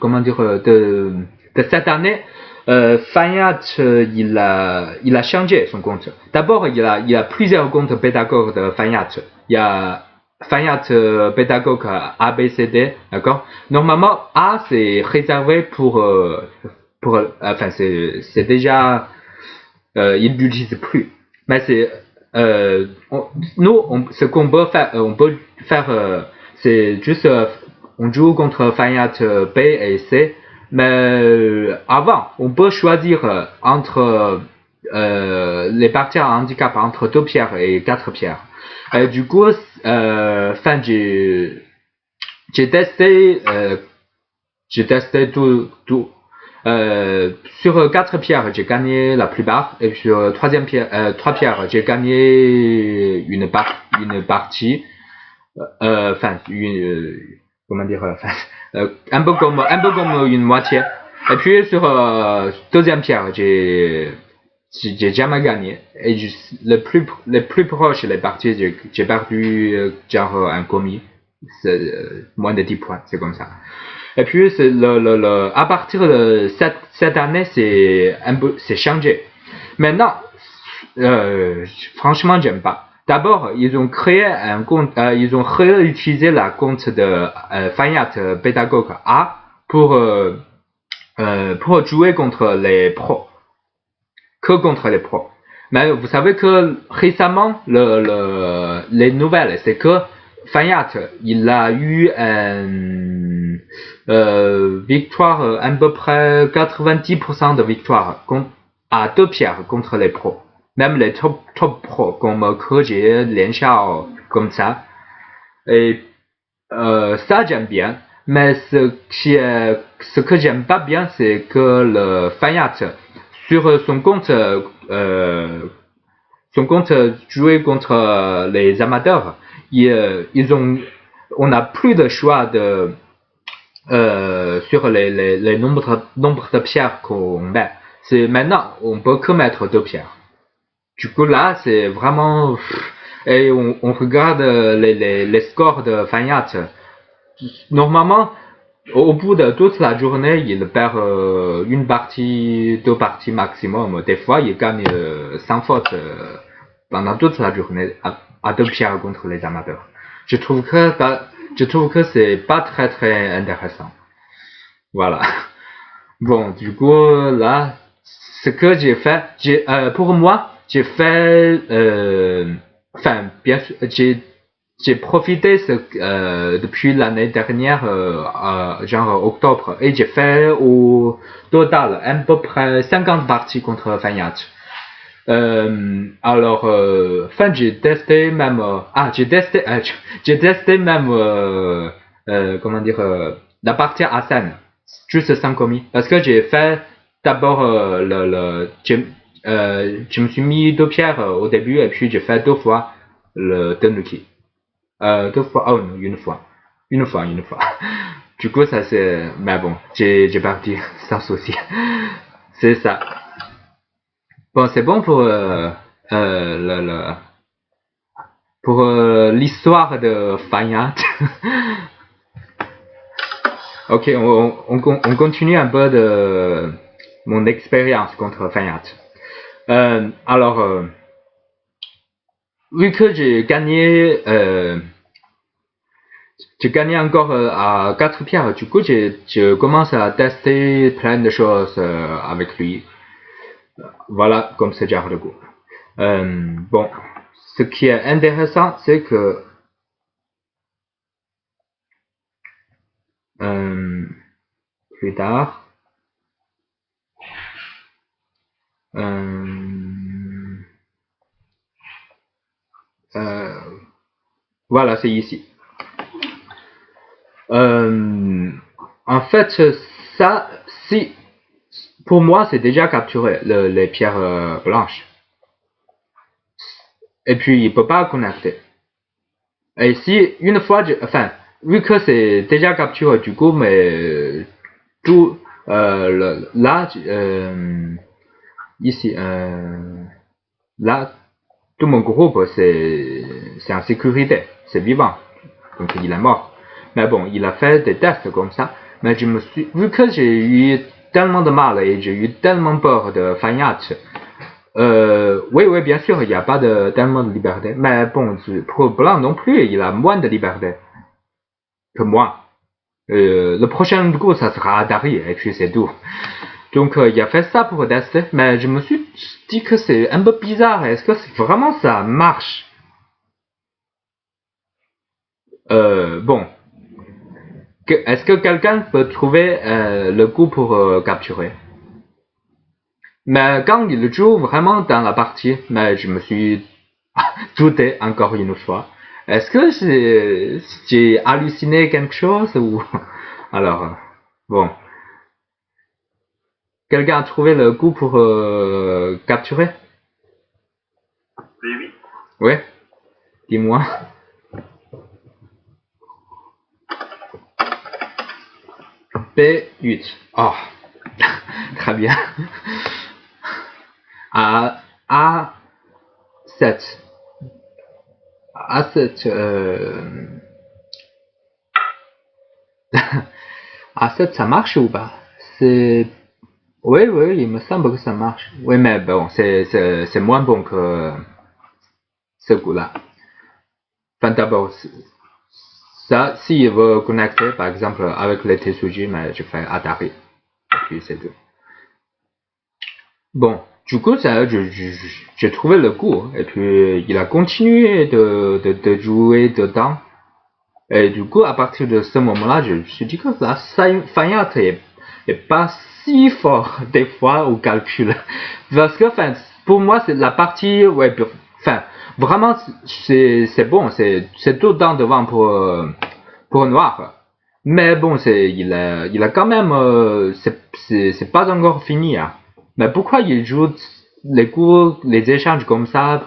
comment dire de cette année, Fayat il a changé son compte. D'abord, il y a plusieurs comptes pédagogues de Fayat. Il y a Fayat pédagogue ABCD, d'accord. Normalement, A c'est réservé pour enfin c'est déjà il n'utilise plus. Mais c'est ce qu'on peut faire, c'est juste on joue contre Fayat B et C. Mais avant, on peut choisir entre les parties à handicap entre 2 pierres et 4 pierres. Du coup, j'ai testé tout. Sur 4 pierres, j'ai gagné la plupart, et sur 3 pierres, j'ai gagné une partie. Comment dire, un peu comme une moitié. Et puis sur deuxième pierre, j'ai jamais gagné. Et les plus proches, les parties, j'ai perdu genre un commis. C'est moins de 10 points, c'est comme ça. Et puis c'est à partir de cette année, c'est changé. Maintenant, franchement, j'aime pas. D'abord, ils ont créé un compte, ils ont réutilisé la compte de Fayat pédagogue A pour jouer contre les pros, que contre les pros. Mais vous savez que récemment, les nouvelles, c'est que Fayat, il a eu une victoire à peu près 90% de victoire à 2 pierres contre les pros. Même les top pros comme Ke Lian Xiao, comme ça. Et ça j'aime bien. Mais ce que j'aime pas bien, c'est que le Fayat, sur son compte jouer contre les amateurs, on n'a plus de choix sur les nombres de pierres qu'on met. C'est maintenant, on peut que mettre 2 pierres. Du coup là, c'est vraiment, et on regarde les scores de Fayat. Normalement, au bout de toute la journée, il perd une partie, 2 parties maximum. Des fois, il gagne sans faute pendant toute la journée à 2 pierres contre les amateurs. Je trouve que c'est pas très intéressant. Voilà. Bon, du coup là, ce que j'ai fait, pour moi, j'ai fait, bien sûr, j'ai profité depuis l'année dernière, genre octobre, et j'ai fait au total à peu près 50 parties contre Fayat. Alors, j'ai testé même, j'ai testé même, comment dire, la partie à scène, juste sans commis, parce que j'ai fait d'abord je me suis mis 2 pierres au début, et puis j'ai fait 2 fois le Tenuki. 2 fois, oh non, une fois. Du coup, ça c'est, mais bon, j'ai perdu sans souci. C'est ça. Bon, c'est bon pour pour l'histoire de Fayat. Ok, on continue un peu mon expérience contre Fayat. Alors, vu que j'ai gagné encore à 4 pierres, du coup je commence à tester plein de choses avec lui. Voilà comme ce genre de groupe. Bon, ce qui est intéressant, c'est que plus tard, voilà, c'est ici. En fait, ça, si pour moi, c'est déjà capturé les pierres blanches. Et puis, il peut pas connecter. Et si une fois, vu que c'est déjà capturé du coup, mais tout là, ici, là, tout mon groupe c'est en sécurité, c'est vivant, donc il est mort. Mais bon, il a fait des tests comme ça, mais vu que j'ai eu tellement de mal et j'ai eu tellement peur de Fayat. Oui, bien sûr, il n'y a pas tellement de liberté. Mais bon, pour Blanc non plus, il a moins de liberté que moi. Le prochain coup, ça sera Dari, et puis c'est tout. Donc, il a fait ça pour tester, mais je me suis dit que c'est un peu bizarre. Est-ce que vraiment ça marche? Bon. Est-ce que quelqu'un peut trouver le coup pour capturer? Mais quand il joue vraiment dans la partie, mais je me suis douté encore une fois. Est-ce que j'ai halluciné quelque chose ou alors bon. Quelqu'un a trouvé le coup pour capturer? Oui. Ouais. Dis-moi. B8. Oh. Très bien. A7. A7. A7, ça marche ou pas? Oui, il me semble que ça marche. Oui, mais bon, c'est moins bon que ce coup-là. Enfin, d'abord, ça, s'il veut connecter, par exemple, avec les Tetsuji, mais je fais Atari. Et puis, c'est tout. Bon, du coup, ça, j'ai trouvé le coup. Et puis, il a continué de jouer dedans. Et du coup, à partir de ce moment-là, je me suis dit que la Fayat est pas si fort des fois au calcul. Parce que, enfin, pour moi, c'est la partie, ouais, enfin, vraiment, c'est bon, c'est tout le temps devant pour Noir. Mais bon, il a quand même, c'est pas encore fini, hein. Mais pourquoi il joue les coups, les échanges comme ça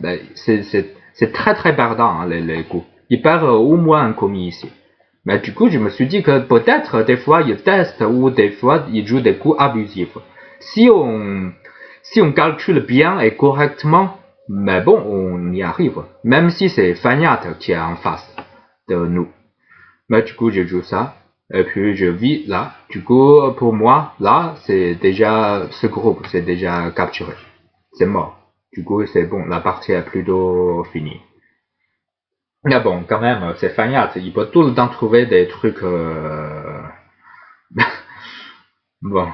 ben, c'est très très perdant, hein, les coups. Il perd au moins un commis ici. Mais du coup, je me suis dit que peut-être des fois il teste ou des fois il joue des coups abusifs. Si on calcule bien et correctement, mais bon, on y arrive. Même si c'est Fayat qui est en face de nous. Mais du coup, je joue ça. Et puis, je vis là. Du coup, pour moi, là, c'est déjà, ce groupe, c'est déjà capturé. C'est mort. Du coup, c'est bon. La partie est plutôt finie. Mais bon, quand même, c'est Fayat. Il peut tout le temps trouver des trucs, bon.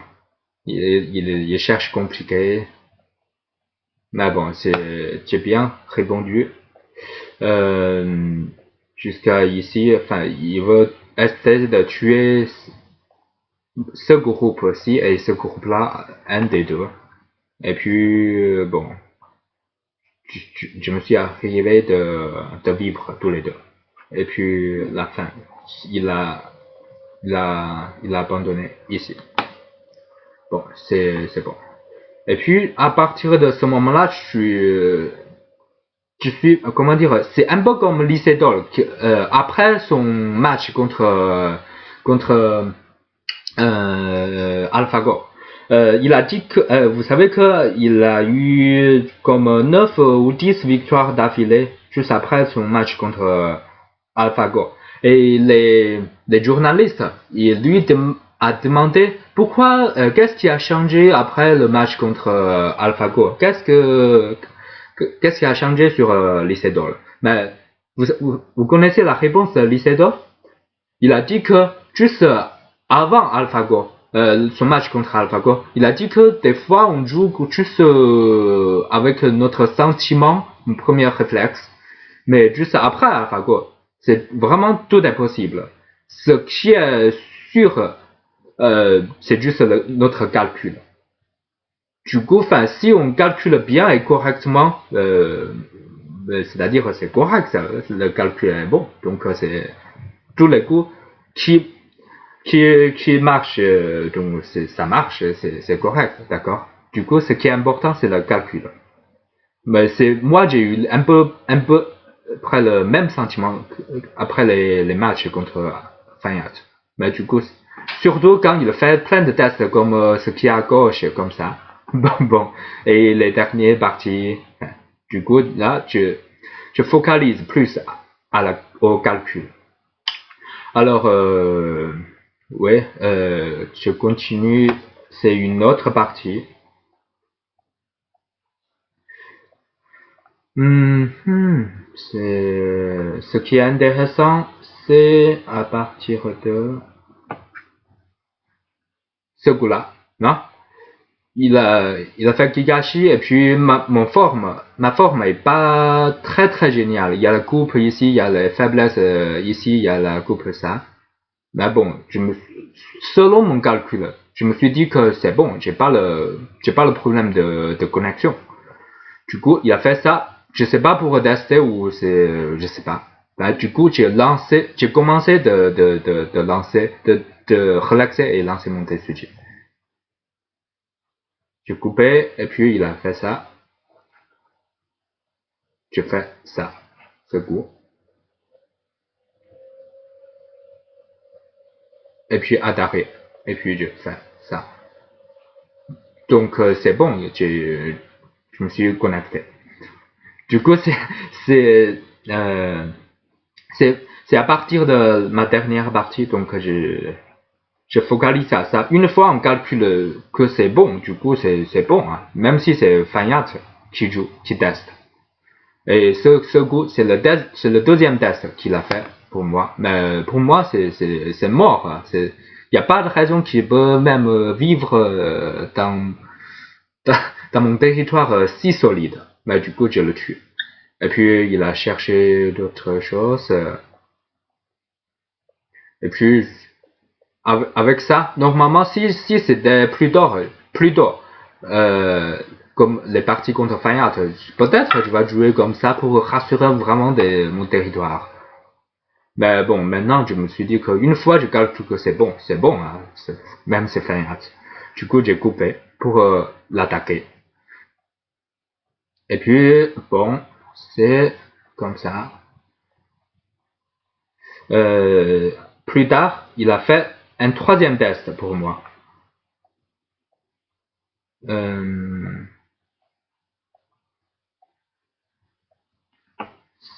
Il cherche compliqué. Mais bon, j'ai bien répondu. Jusqu'à ici, enfin, il veut essayer de tuer ce groupe-ci et ce groupe-là, un des deux. Et puis, bon, je me suis arrivé de vivre tous les deux. Et puis, la fin, il a abandonné ici. Bon, c'est bon. Et puis, à partir de ce moment-là, je suis, comment dire, c'est un peu comme Lycédol, après son match contre AlphaGo, il a dit que, vous savez qu'il a eu comme 9 ou 10 victoires d'affilée juste après son match contre AlphaGo. Et les journalistes, ils lui a demandé pourquoi, qu'est-ce qui a changé après le match contre AlphaGo? Qu'est-ce qui a changé sur Lycédor? Mais vous connaissez la réponse de Lycédor? Il a dit que juste avant AlphaGo, son match contre AlphaGo, il a dit que des fois on joue juste avec notre sentiment, un premier réflexe, mais juste après AlphaGo, c'est vraiment tout est possible. Ce qui est sûr, c'est juste notre calcul. Du coup, enfin, si on calcule bien et correctement, c'est-à-dire c'est correct, le calcul est bon, donc c'est tous les coups qui marche, donc ça marche, c'est correct, d'accord. Du coup, ce qui est important, c'est le calcul. Mais c'est moi, j'ai eu un peu après le même sentiment après les matchs contre Fayat. Mais du coup, surtout quand il fait plein de tests comme ce qui est à gauche, comme ça. Bon, et les dernières parties, du coup, là, je focalise plus au calcul. Alors, ouais, je continue. C'est une autre partie. C'est ce qui est intéressant, c'est à partir de ce coup-là, non? Il a fait Gigashi et puis ma forme est pas très géniale. Il y a la coupe ici, il y a les faiblesses ici, il y a la coupe ça. Mais bon, selon mon calcul, je me suis dit que c'est bon, j'ai pas le problème de connexion. Du coup, il a fait ça. Je sais pas pour tester ou c'est, je sais pas. Ben, du coup, j'ai commencé de lancer, de relaxer et lancer mon TSUG. J'ai coupé et puis il a fait ça. Je fais ça, ce coup. Et puis attaquer. Et puis je fais ça. Donc c'est bon, je me suis connecté. Du coup, c'est, euh, c'est à partir de ma dernière partie, donc je focalise à ça. Une fois on calcule que c'est bon, du coup c'est bon, hein. Même si c'est Fayat qui joue, qui teste. Et ce coup, c'est le deuxième test qu'il a fait pour moi. Mais pour moi, c'est mort, hein. Il n'y a pas de raison qu'il peut même vivre dans, dans mon territoire si solide. Mais du coup, je le tue. Et puis, il a cherché d'autres choses. Et puis, avec ça, normalement, si c'était plus tôt, comme les parties contre Fayat, peut-être je vais jouer comme ça pour rassurer vraiment mon territoire. Mais bon, maintenant, je me suis dit qu'une fois je calcule que c'est bon, hein, même c'est Fayat. Du coup, j'ai coupé pour l'attaquer. Et puis, bon, c'est comme ça. Plus tard, il a fait un troisième test pour moi.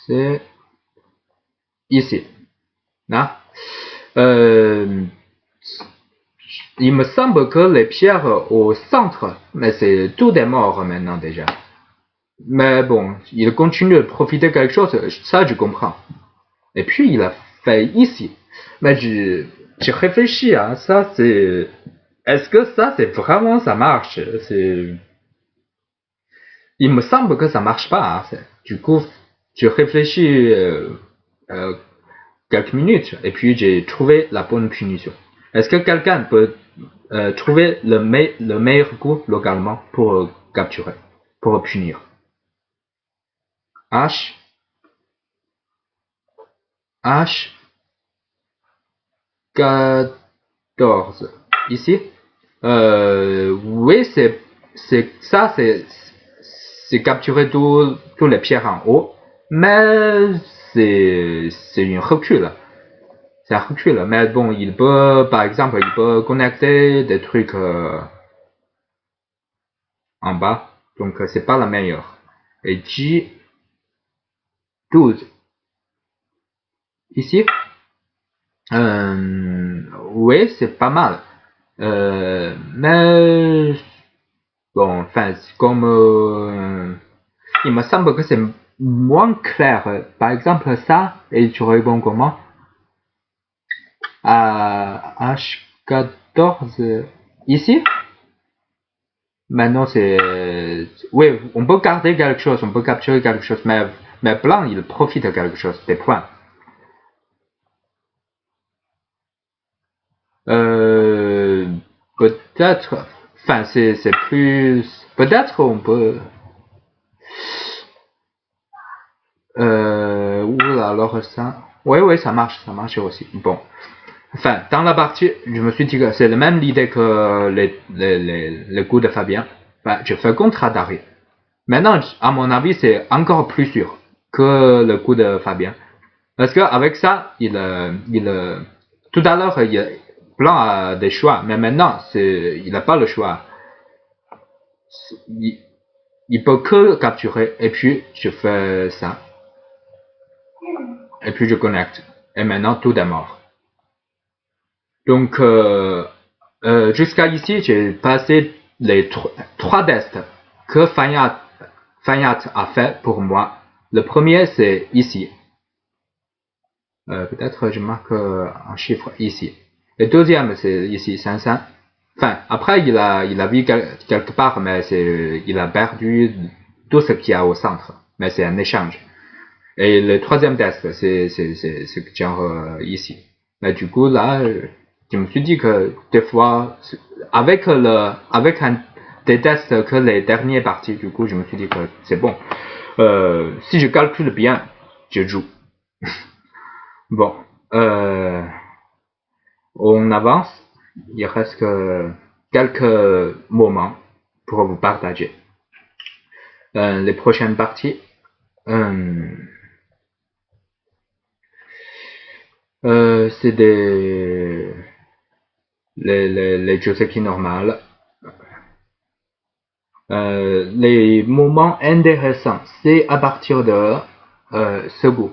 C'est ici. Là. Il me semble que les pierres au centre, mais c'est tout des morts maintenant déjà. Mais bon, il continue de profiter de quelque chose, ça je comprends. Et puis il a fait ici. Mais j'ai réfléchi à ça, c'est... Est-ce que ça, c'est vraiment, ça marche? Il me semble que ça marche pas. Hein. Du coup, je réfléchis euh, quelques minutes et puis j'ai trouvé la bonne punition. Est-ce que quelqu'un peut trouver le meilleur coup localement pour capturer, pour punir? H, H, 14. Ici? Oui, ça, c'est capturer tous les pierres en haut, mais c'est une recul. C'est un recul, mais bon, il peut, par exemple, il peut connecter des trucs en bas, donc c'est pas la meilleure. Et J, 12. Ici, oui, c'est pas mal. Mais bon, enfin, comme il me semble que c'est moins clair. Par exemple, ça, et tu réponds comment? À H14 ici? Maintenant, c'est... Oui, on peut garder quelque chose, on peut capturer quelque chose, mais blanc, il profite de quelque chose, des points. Peut-être... Enfin, c'est plus... Peut-être on peut... Oula, alors ça... Oui, ça marche aussi. Bon. Enfin, dans la partie, je me suis dit que c'est la même idée que les coups de Fabien. Enfin, je fais contre à Dari. Maintenant, à mon avis, c'est encore plus sûr que le coup de Fabien. Parce qu'avec ça, tout à l'heure, Blanc a des choix, mais maintenant, il n'a pas le choix. Il, il peut que capturer, et puis je fais ça. Et puis je connecte. Et maintenant, tout est mort. Donc, jusqu'à ici, j'ai passé les trois tests que Fayat a fait pour moi. Le premier, c'est ici. Peut-être je marque un chiffre ici. Le deuxième, c'est ici, 500. Enfin, après, il a vu quelque part, mais il a perdu tout ce qu'il y a au centre. Mais c'est un échange. Et le troisième test, c'est genre ici. Mais du coup, là, je me suis dit que des fois, avec des tests que les dernières parties, du coup, je me suis dit que c'est bon. Si je calcule bien, je joue. Bon, on avance. Il reste que quelques moments pour vous partager. Les prochaines parties. C'est les Joseki normales. Les moments intéressants, c'est à partir de ce goût.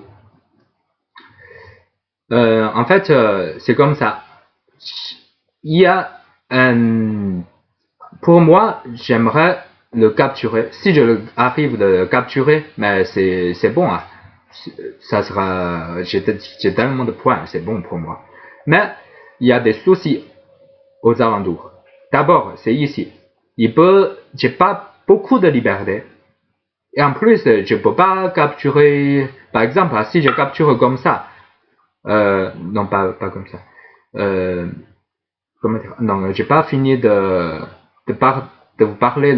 En fait, c'est comme ça. Il y a un... Pour moi, j'aimerais le capturer. Si je arrive de le capturer, mais c'est bon. Hein. Ça sera... J'ai tellement de points, c'est bon pour moi. Mais il y a des soucis aux alentours. D'abord, c'est ici. J'ai pas beaucoup de liberté. Et en plus, je peux pas capturer, par exemple, si je capture comme ça, non, pas comme ça, comment dire, non, j'ai pas fini de vous parler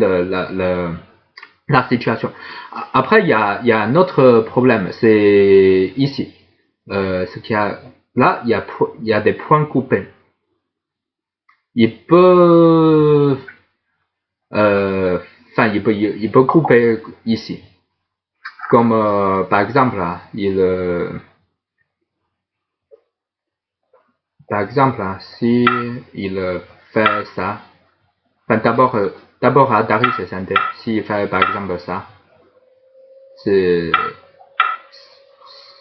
la situation. Après, il y a un autre problème, c'est ici. Ce qu'il y a, là, il y a des points coupés. Il peut, il peut couper ici. Comme par exemple, si il fait ça, enfin, d'abord à Dari c'est santé. S'il fait par exemple ça, c'est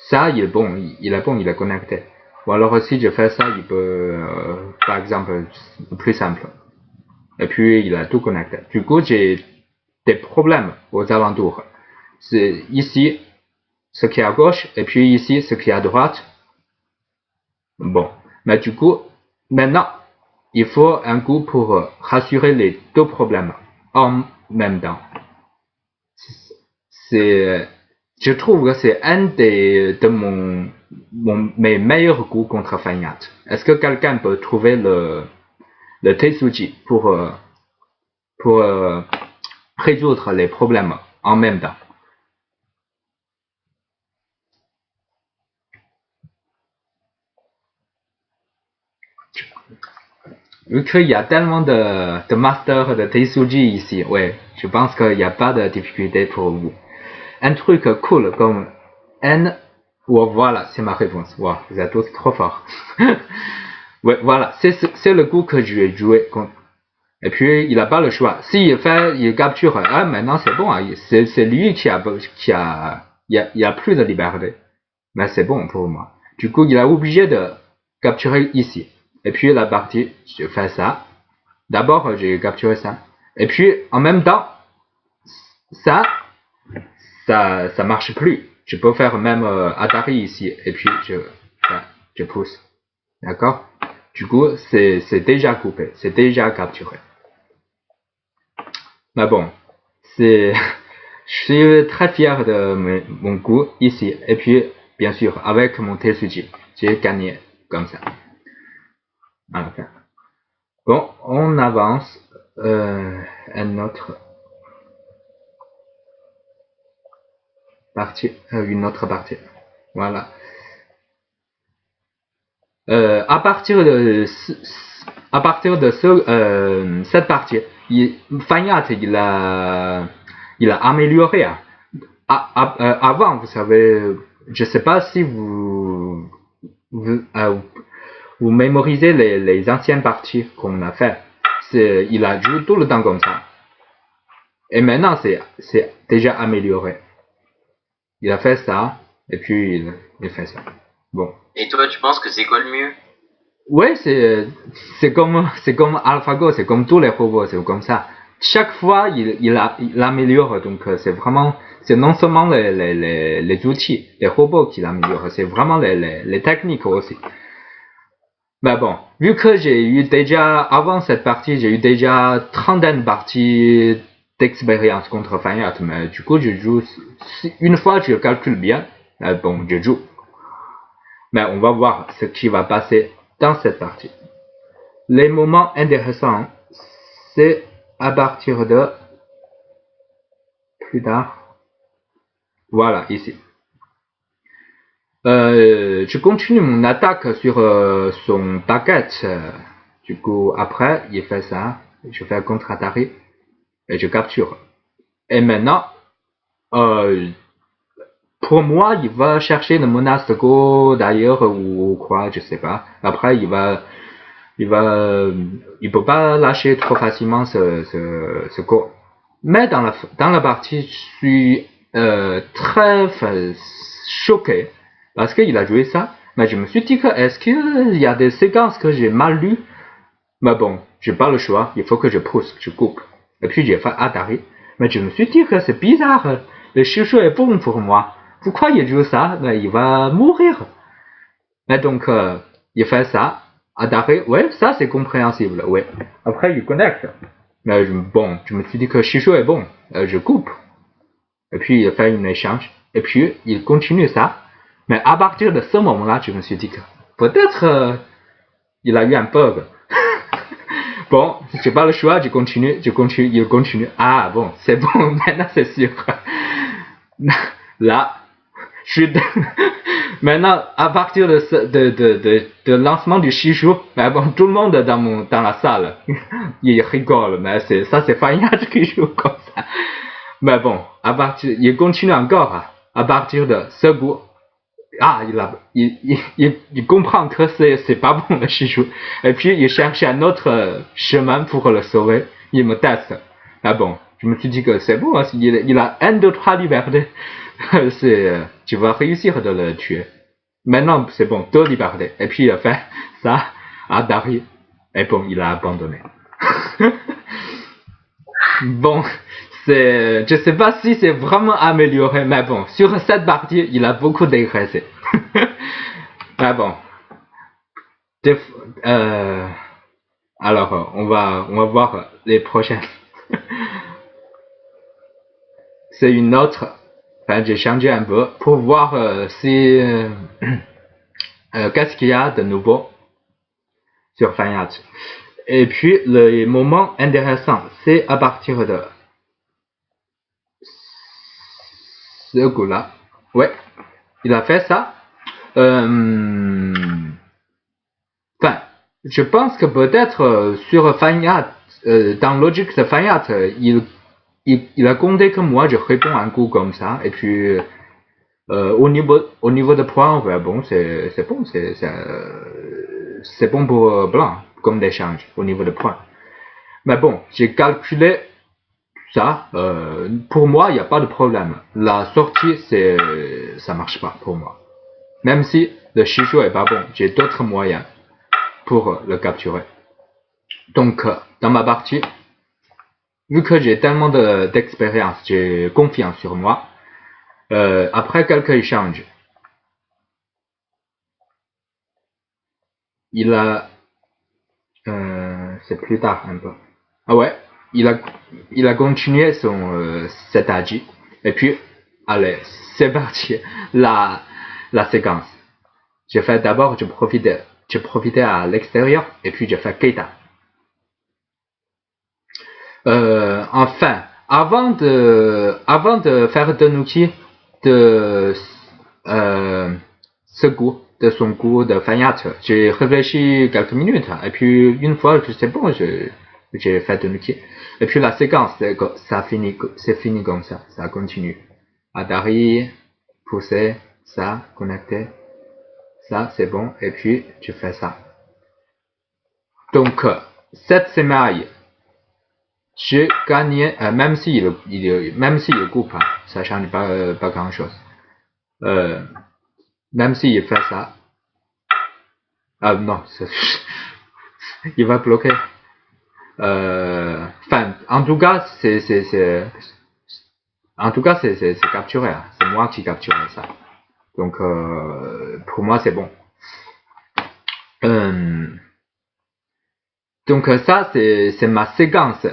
ça, il est bon, il est connecté. Ou alors si je fais ça, il peut, par exemple, plus simple. Et puis il a tout connecté. Du coup, j'ai des problèmes aux alentours. C'est ici ce qui est à gauche et puis ici ce qui est à droite. Bon, mais du coup, maintenant, il faut un coup pour rassurer les deux problèmes en même temps. Je trouve que c'est un de mes meilleurs coups contre Fayat. Est-ce que quelqu'un peut trouver le Teisuji pour résoudre les problèmes en même temps? Vu qu'il y a tellement de masters de Teisuji ici, ouais, je pense qu'il n'y a pas de difficulté pour vous. Un truc cool comme N, oh, voilà, c'est ma réponse. Wow, vous êtes tous trop forts. Ouais, voilà, c'est le coup que je vais jouer. Et puis, il n'a pas le choix. S'il il capture, ah, maintenant c'est bon, hein, c'est lui il y a plus de liberté. Mais c'est bon pour moi. Du coup, il est obligé de capturer ici. Et puis, la partie, je fais ça. D'abord, j'ai capturé ça. Et puis, en même temps, ça marche plus. Je peux faire même Atari ici. Et puis, je pousse. D'accord? Du coup, c'est déjà coupé. C'est déjà capturé. Mais bon, je suis très fier de mon coup ici. Et puis, bien sûr, avec mon Tetsuji, j'ai gagné comme ça. Voilà. Bon, on avance. Un autre partie, une autre partie. Voilà. À partir de cette partie, Fanyat il a amélioré. Hein. Avant, vous savez, je sais pas si vous mémorisez les anciennes parties qu'on a fait. Il a joué tout le temps comme ça. Et maintenant, c'est déjà amélioré. Il a fait ça, et puis il fait ça. Bon. Et toi, tu penses que c'est quoi le mieux? Ouais, c'est comme AlphaGo, c'est comme tous les robots, c'est comme ça. Chaque fois, il améliore, donc c'est non seulement les outils, les robots qu'il améliore, c'est vraiment les techniques aussi. Mais bon, vu que j'ai eu déjà, avant cette partie, j'ai eu déjà 30 de parties d'expérience contre Fanyat, mais du coup, je joue, une fois je calcule bien, bon, je joue. Mais on va voir ce qui va passer dans cette partie. Les moments intéressants, c'est à partir de plus tard. Voilà, ici. Je continue mon attaque sur son baguette. Du coup, après, il fait ça. Je fais un contre-attaque et je capture. Et maintenant, pour moi, il va chercher le menace de Go d'ailleurs ou quoi, je sais pas. Après, il peut pas lâcher trop facilement ce Go. Mais dans la partie, je suis très choqué parce qu'il a joué ça. Mais je me suis dit que est-ce qu'il y a des séquences que j'ai mal lues? Mais bon, j'ai pas le choix. Il faut que je pousse, je coupe. Et puis j'ai fait Atari. Mais je me suis dit que c'est bizarre. Le chouchou est bon pour moi. Pourquoi il joue ça? Ben, il va mourir. Mais donc, il fait ça. Atari, ouais, ça c'est compréhensible. Ouais. Après, il connecte. Mais bon, je me suis dit que chouchou est bon. Je coupe. Et puis il fait un échange. Et puis il continue ça. Mais à partir de ce moment-là, je me suis dit que peut-être il a eu un bug. Bon, j'ai pas le choix, il continue. Ah bon, c'est bon, maintenant c'est sûr. Là, maintenant, à partir de lancement du Shishou, mais bon, tout le monde dans la salle, il rigole, mais ça c'est Fanyat qui joue comme ça. Mais bon, il continue encore, à partir de ce goût. Ah, il comprend que c'est pas bon le Shishou. Et puis, il cherche un autre chemin pour le sauver. Il me teste. Ah bon, je me suis dit que c'est bon, il a 1, 2, 3 libertés. Tu vas réussir de le tuer. Maintenant, c'est bon, 2 libertés. Et puis, il a fait ça à Dari. Et bon, il a abandonné. Bon, je sais pas si c'est vraiment amélioré, mais bon, sur cette partie, il a beaucoup dégraissé. Mais bon. Alors, on va voir les prochaines. C'est une autre. Enfin, j'ai changé un peu pour voir qu'est-ce qu'il y a de nouveau sur Fanyat. Et puis, le moment intéressant, c'est à partir de ce coup-là. Ouais, il a fait ça. Enfin, je pense que peut-être sur Fanyat, dans Logic de Fanyat, il a compté que moi je réponds un coup comme ça. Et puis, au niveau de points, ouais, bon, c'est bon, c'est bon pour blanc, comme d'échange, au niveau de points. Mais bon, j'ai calculé ça, pour moi, il n'y a pas de problème. La sortie, ça marche pas pour moi. Même si le Shishou est pas bon, j'ai d'autres moyens pour le capturer. Donc, dans ma partie, vu que j'ai tellement d'expérience, j'ai confiance sur moi. Après quelques échanges, il a, c'est plus tard un peu. Ah ouais, il a continué cet agi. Et puis, allez, c'est parti, la séquence. J'ai fait d'abord, je profitais à l'extérieur, et puis j'ai fait Keita. Enfin, avant de faire de outil de de son cours de Fayat, j'ai réfléchi quelques minutes, et puis une fois que c'est bon, j'ai fait de outil. Et puis la séquence, c'est fini comme ça continue. Adari, pousser, ça, connecter, ça c'est bon, et puis je fais ça. Donc, cette semaine, j'ai gagné, même si le coupe, ça change pas grand chose. Même s'il fait ça, non, il va bloquer. Enfin, en tout cas, c'est capturé. Hein. C'est moi qui capture ça. Donc, pour moi, c'est bon. Donc ça, c'est ma séquence.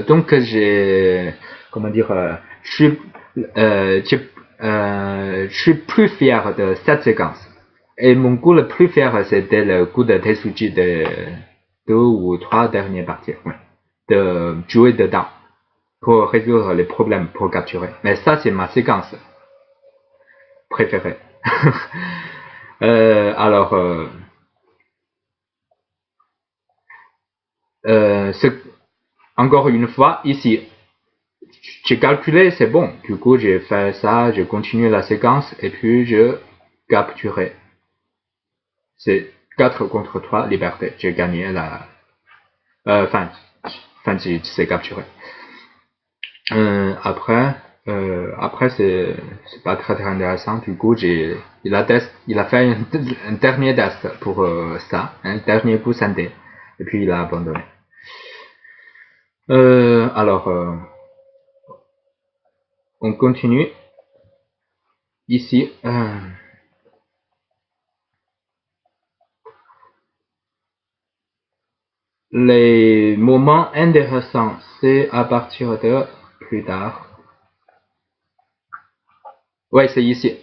Donc j'ai, comment dire, je suis plus fier de cette séquence. Et mon goût le plus fier, c'était le goût de Tetsuji de 2 ou 3 dernières parties. Ouais. De jouer dedans pour résoudre les problèmes, pour capturer. Mais ça, c'est ma séquence préférée. Alors, encore une fois, ici, j'ai calculé, c'est bon. Du coup, j'ai fait ça, j'ai continué la séquence et puis je capturais. C'est 4 contre 3, liberté. J'ai gagné la. Enfin, c'est capturé. Après c'est pas très intéressant. Du coup, il a fait un dernier test pour ça, un dernier coup santé. Et puis il a abandonné. Alors, on continue. Ici, les moments intéressants, c'est à partir de plus tard. Ouais, c'est ici.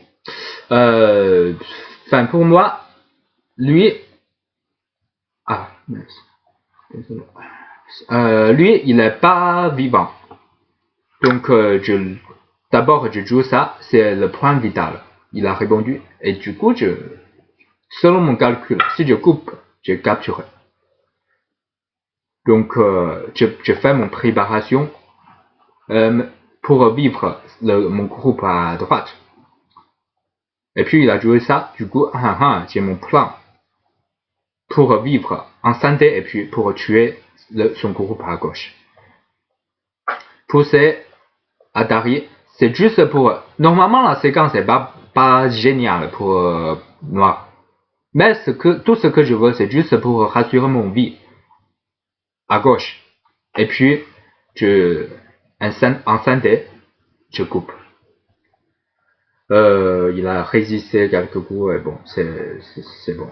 Enfin, pour moi, lui, désolé. Lui, il est pas vivant. Donc, d'abord, je joue ça, c'est le point vital. Il a répondu. Et du coup, selon mon calcul, si je coupe, j'ai capturé. Donc, je fais mon préparation pour vivre mon groupe à droite. Et puis, il a joué ça. Du coup, j'ai mon plan pour vivre en santé et puis pour tuer son groupe à gauche. Pousser Atari, c'est juste pour. Normalement, la séquence n'est pas géniale pour Noir. Mais tout ce que je veux, c'est juste pour rassurer mon vie à gauche. Et puis, en santé, je coupe. Il a résisté quelques coups et bon, c'est bon.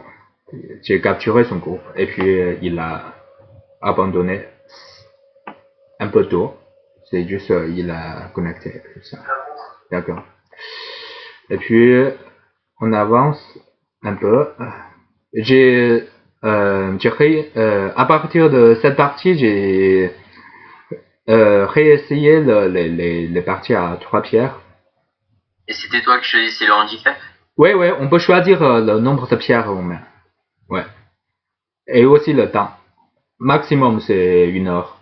J'ai capturé son groupe et puis il a abandonné un peu tôt. C'est juste, il a connecté. Ça. D'accord. Et puis, on avance un peu. À partir de cette partie, j'ai réessayé les parties à 3 pierres. Et c'était toi qui choisissais le handicap? Ouais, on peut choisir le nombre de pierres qu'on met. Ouais. Et aussi le temps. Maximum, c'est 1 heure.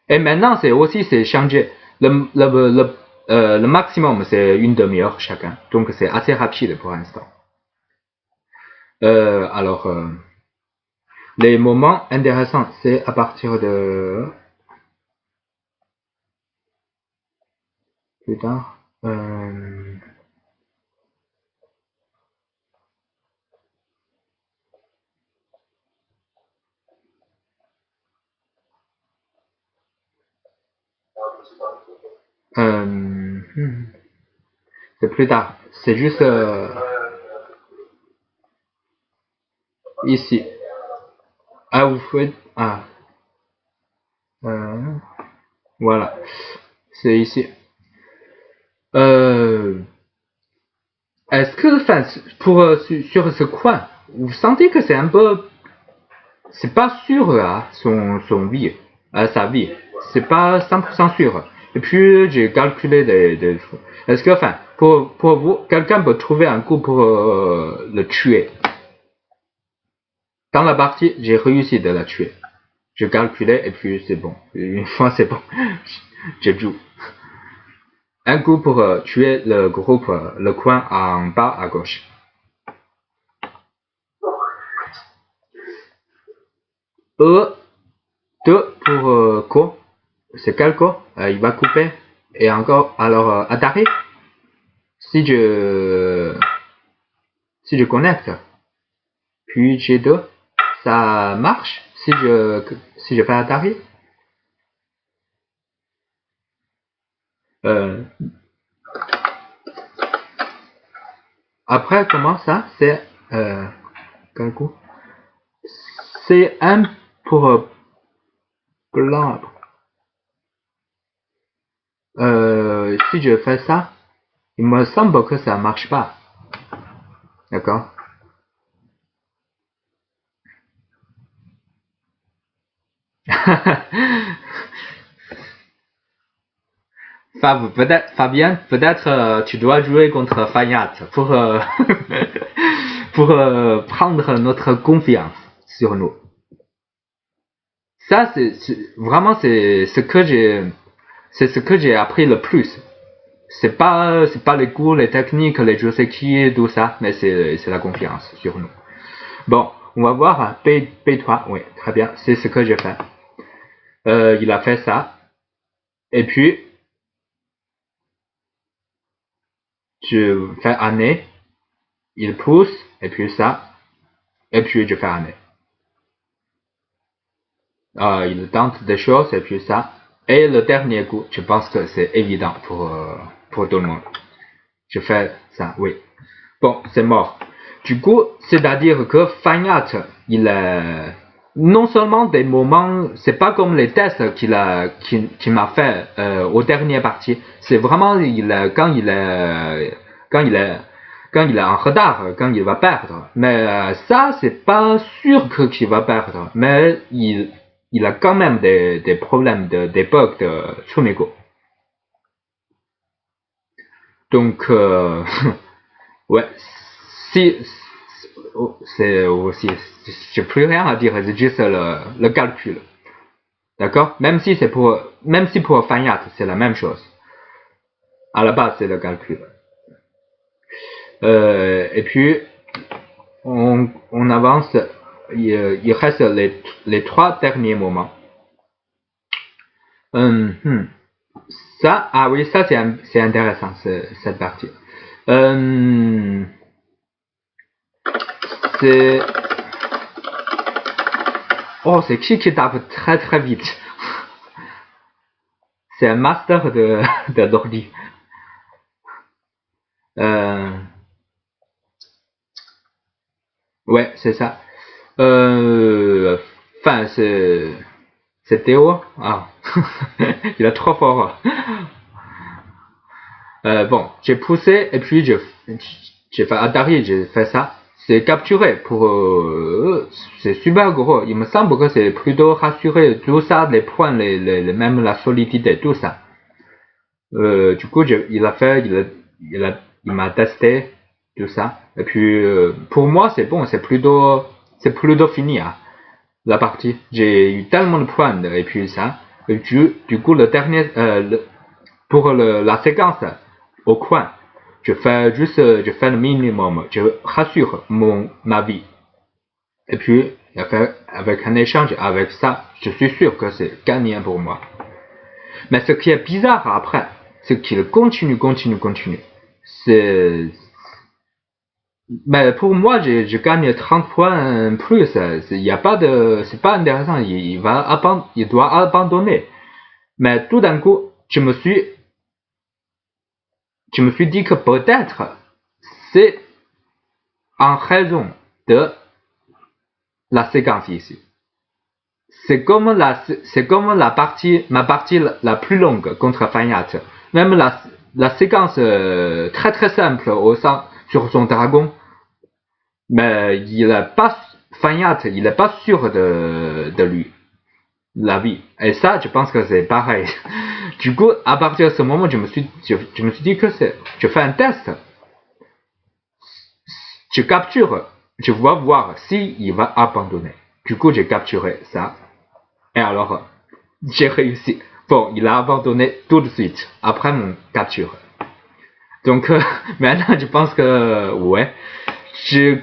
Et maintenant, c'est changé. Le maximum, c'est 1/2 heure chacun. Donc, c'est assez rapide pour l'instant. Alors, les moments intéressants, c'est à partir de. Plus tard. C'est plus tard. C'est juste ici. Ah, vous faites... Ah. Voilà. C'est ici. Est-ce que, enfin, sur ce coin, vous sentez que c'est un peu... C'est pas sûr, hein, son vie, sa vie. C'est pas 100% sûr. Et puis, j'ai calculé des choses. Est-ce que, enfin, pour vous, quelqu'un peut trouver un coup pour le tuer? Dans la partie, j'ai réussi de la tuer. Je calculais et puis c'est bon. Une fois, c'est bon. Je joue. Un coup pour tuer le groupe, le coin en bas à gauche. Deux pour quoi? C'est quel quoi? Il va couper. Et encore, alors, Atari, si je connecte, puis G2, ça marche si je fais Atari. Après, comment ça? C'est quel coup? C'est un pour blanc. Si je fais ça, il me semble que ça marche pas. D'accord? Fabien, peut-être tu dois jouer contre Fayat pour pour prendre notre confiance sur nous. Ça, vraiment c'est ce que j'ai appris le plus. C'est pas les cours, les techniques, les je sais qui, tout ça, mais c'est la confiance sur nous. Bon, on va voir P3, oui, très bien, c'est ce que j'ai fait. Il a fait ça, et puis je fais année, il pousse, et puis ça, et puis je fais année. Il tente des choses, et puis ça. Et le dernier coup, je pense que c'est évident pour tout le monde. Je fais ça, oui. Bon, c'est mort. Du coup, c'est-à-dire que Fayat, il a non seulement des moments, c'est pas comme les tests qu'il m'a fait au dernier partie. C'est vraiment quand il est en retard, quand il va perdre. Mais ça, c'est pas sûr qu'il va perdre. Mais il a quand même des problèmes des bugs de Chumiko. Donc, ouais, si c'est aussi, j'ai plus rien à dire, c'est juste le calcul. D'accord? Même si pour Fayat, c'est la même chose. À la base, c'est le calcul. Et puis, on avance, il reste les 3 derniers moments. Ça, ah oui, ça c'est intéressant, cette partie. C'est qui tape très très vite. C'est un master de d'ordi. Ouais, c'est ça. Enfin, c'est Théo. Ah, il a trop fort. Bon, j'ai poussé et puis j'ai fait Atari, j'ai fait ça. C'est capturé pour c'est super gros. Il me semble que c'est plutôt rassuré tout ça, les points, même la solidité, tout ça. Du coup, il m'a testé tout ça. Et puis pour moi, c'est bon, c'est plutôt fini hein, la partie. J'ai eu tellement de points et puis ça. Et du coup, le dernier pour la séquence au coin, je fais le minimum, je rassure ma vie. Et puis, avec un échange avec ça, je suis sûr que c'est gagnant pour moi. Mais ce qui est bizarre après, c'est qu'il continue. Mais pour moi, je gagne 30 points plus. C'est pas intéressant. Il doit abandonner. Mais tout d'un coup, je me suis dit que peut-être c'est en raison de la séquence ici. C'est comme ma partie la plus longue contre Fanyat. Même la séquence très très simple sur son dragon, mais Fanyat, il est pas sûr de lui, la vie. Et ça, je pense que c'est pareil. Du coup, à partir de ce moment, je me suis dit que je fais un test. Je capture, je vais voir si il va abandonner. Du coup, j'ai capturé ça. Et alors, j'ai réussi. Bon, il a abandonné tout de suite, après mon capture. Donc, maintenant, je pense que, ouais, je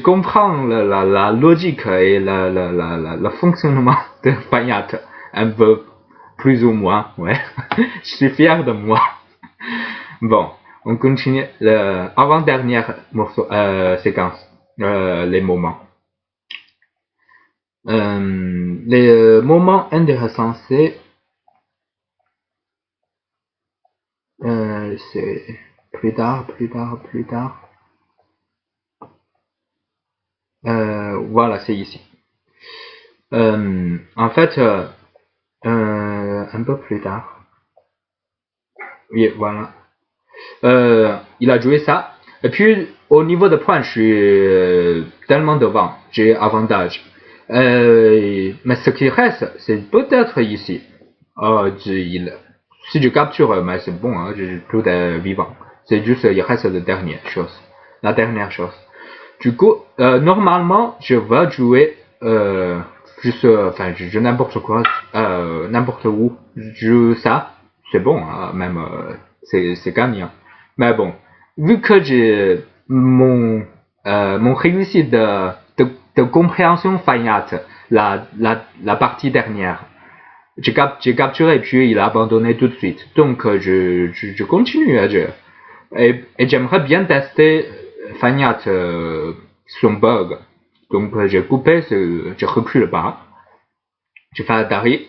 comprends la logique et le fonctionnement de Fanyat un peu, plus ou moins, ouais. Je suis fier de moi. Bon, on continue l'avant-dernière séquence, les moments. Les moments intéressants, c'est plus tard. Voilà, c'est ici. En fait, un peu plus tard. Oui, voilà. Il a joué ça. Et puis, au niveau de points, je suis tellement devant. J'ai avantage. Mais ce qui reste, c'est peut-être ici. Si je capture, mais c'est bon, hein, j'ai plus de vivants. C'est juste, il reste la dernière chose. Du coup, normalement, je vais jouer juste, enfin, je joue n'importe quoi, n'importe où. Je joue ça, c'est bon, hein, même, c'est gagnant. Mais bon, vu que j'ai mon réussite de compréhension Fanyat, la partie dernière, j'ai capturé et puis il a abandonné tout de suite. Donc je continue à jouer. Et j'aimerais bien tester Fanyat son bug. Donc j'ai coupé, je recule pas. Je fais Atari.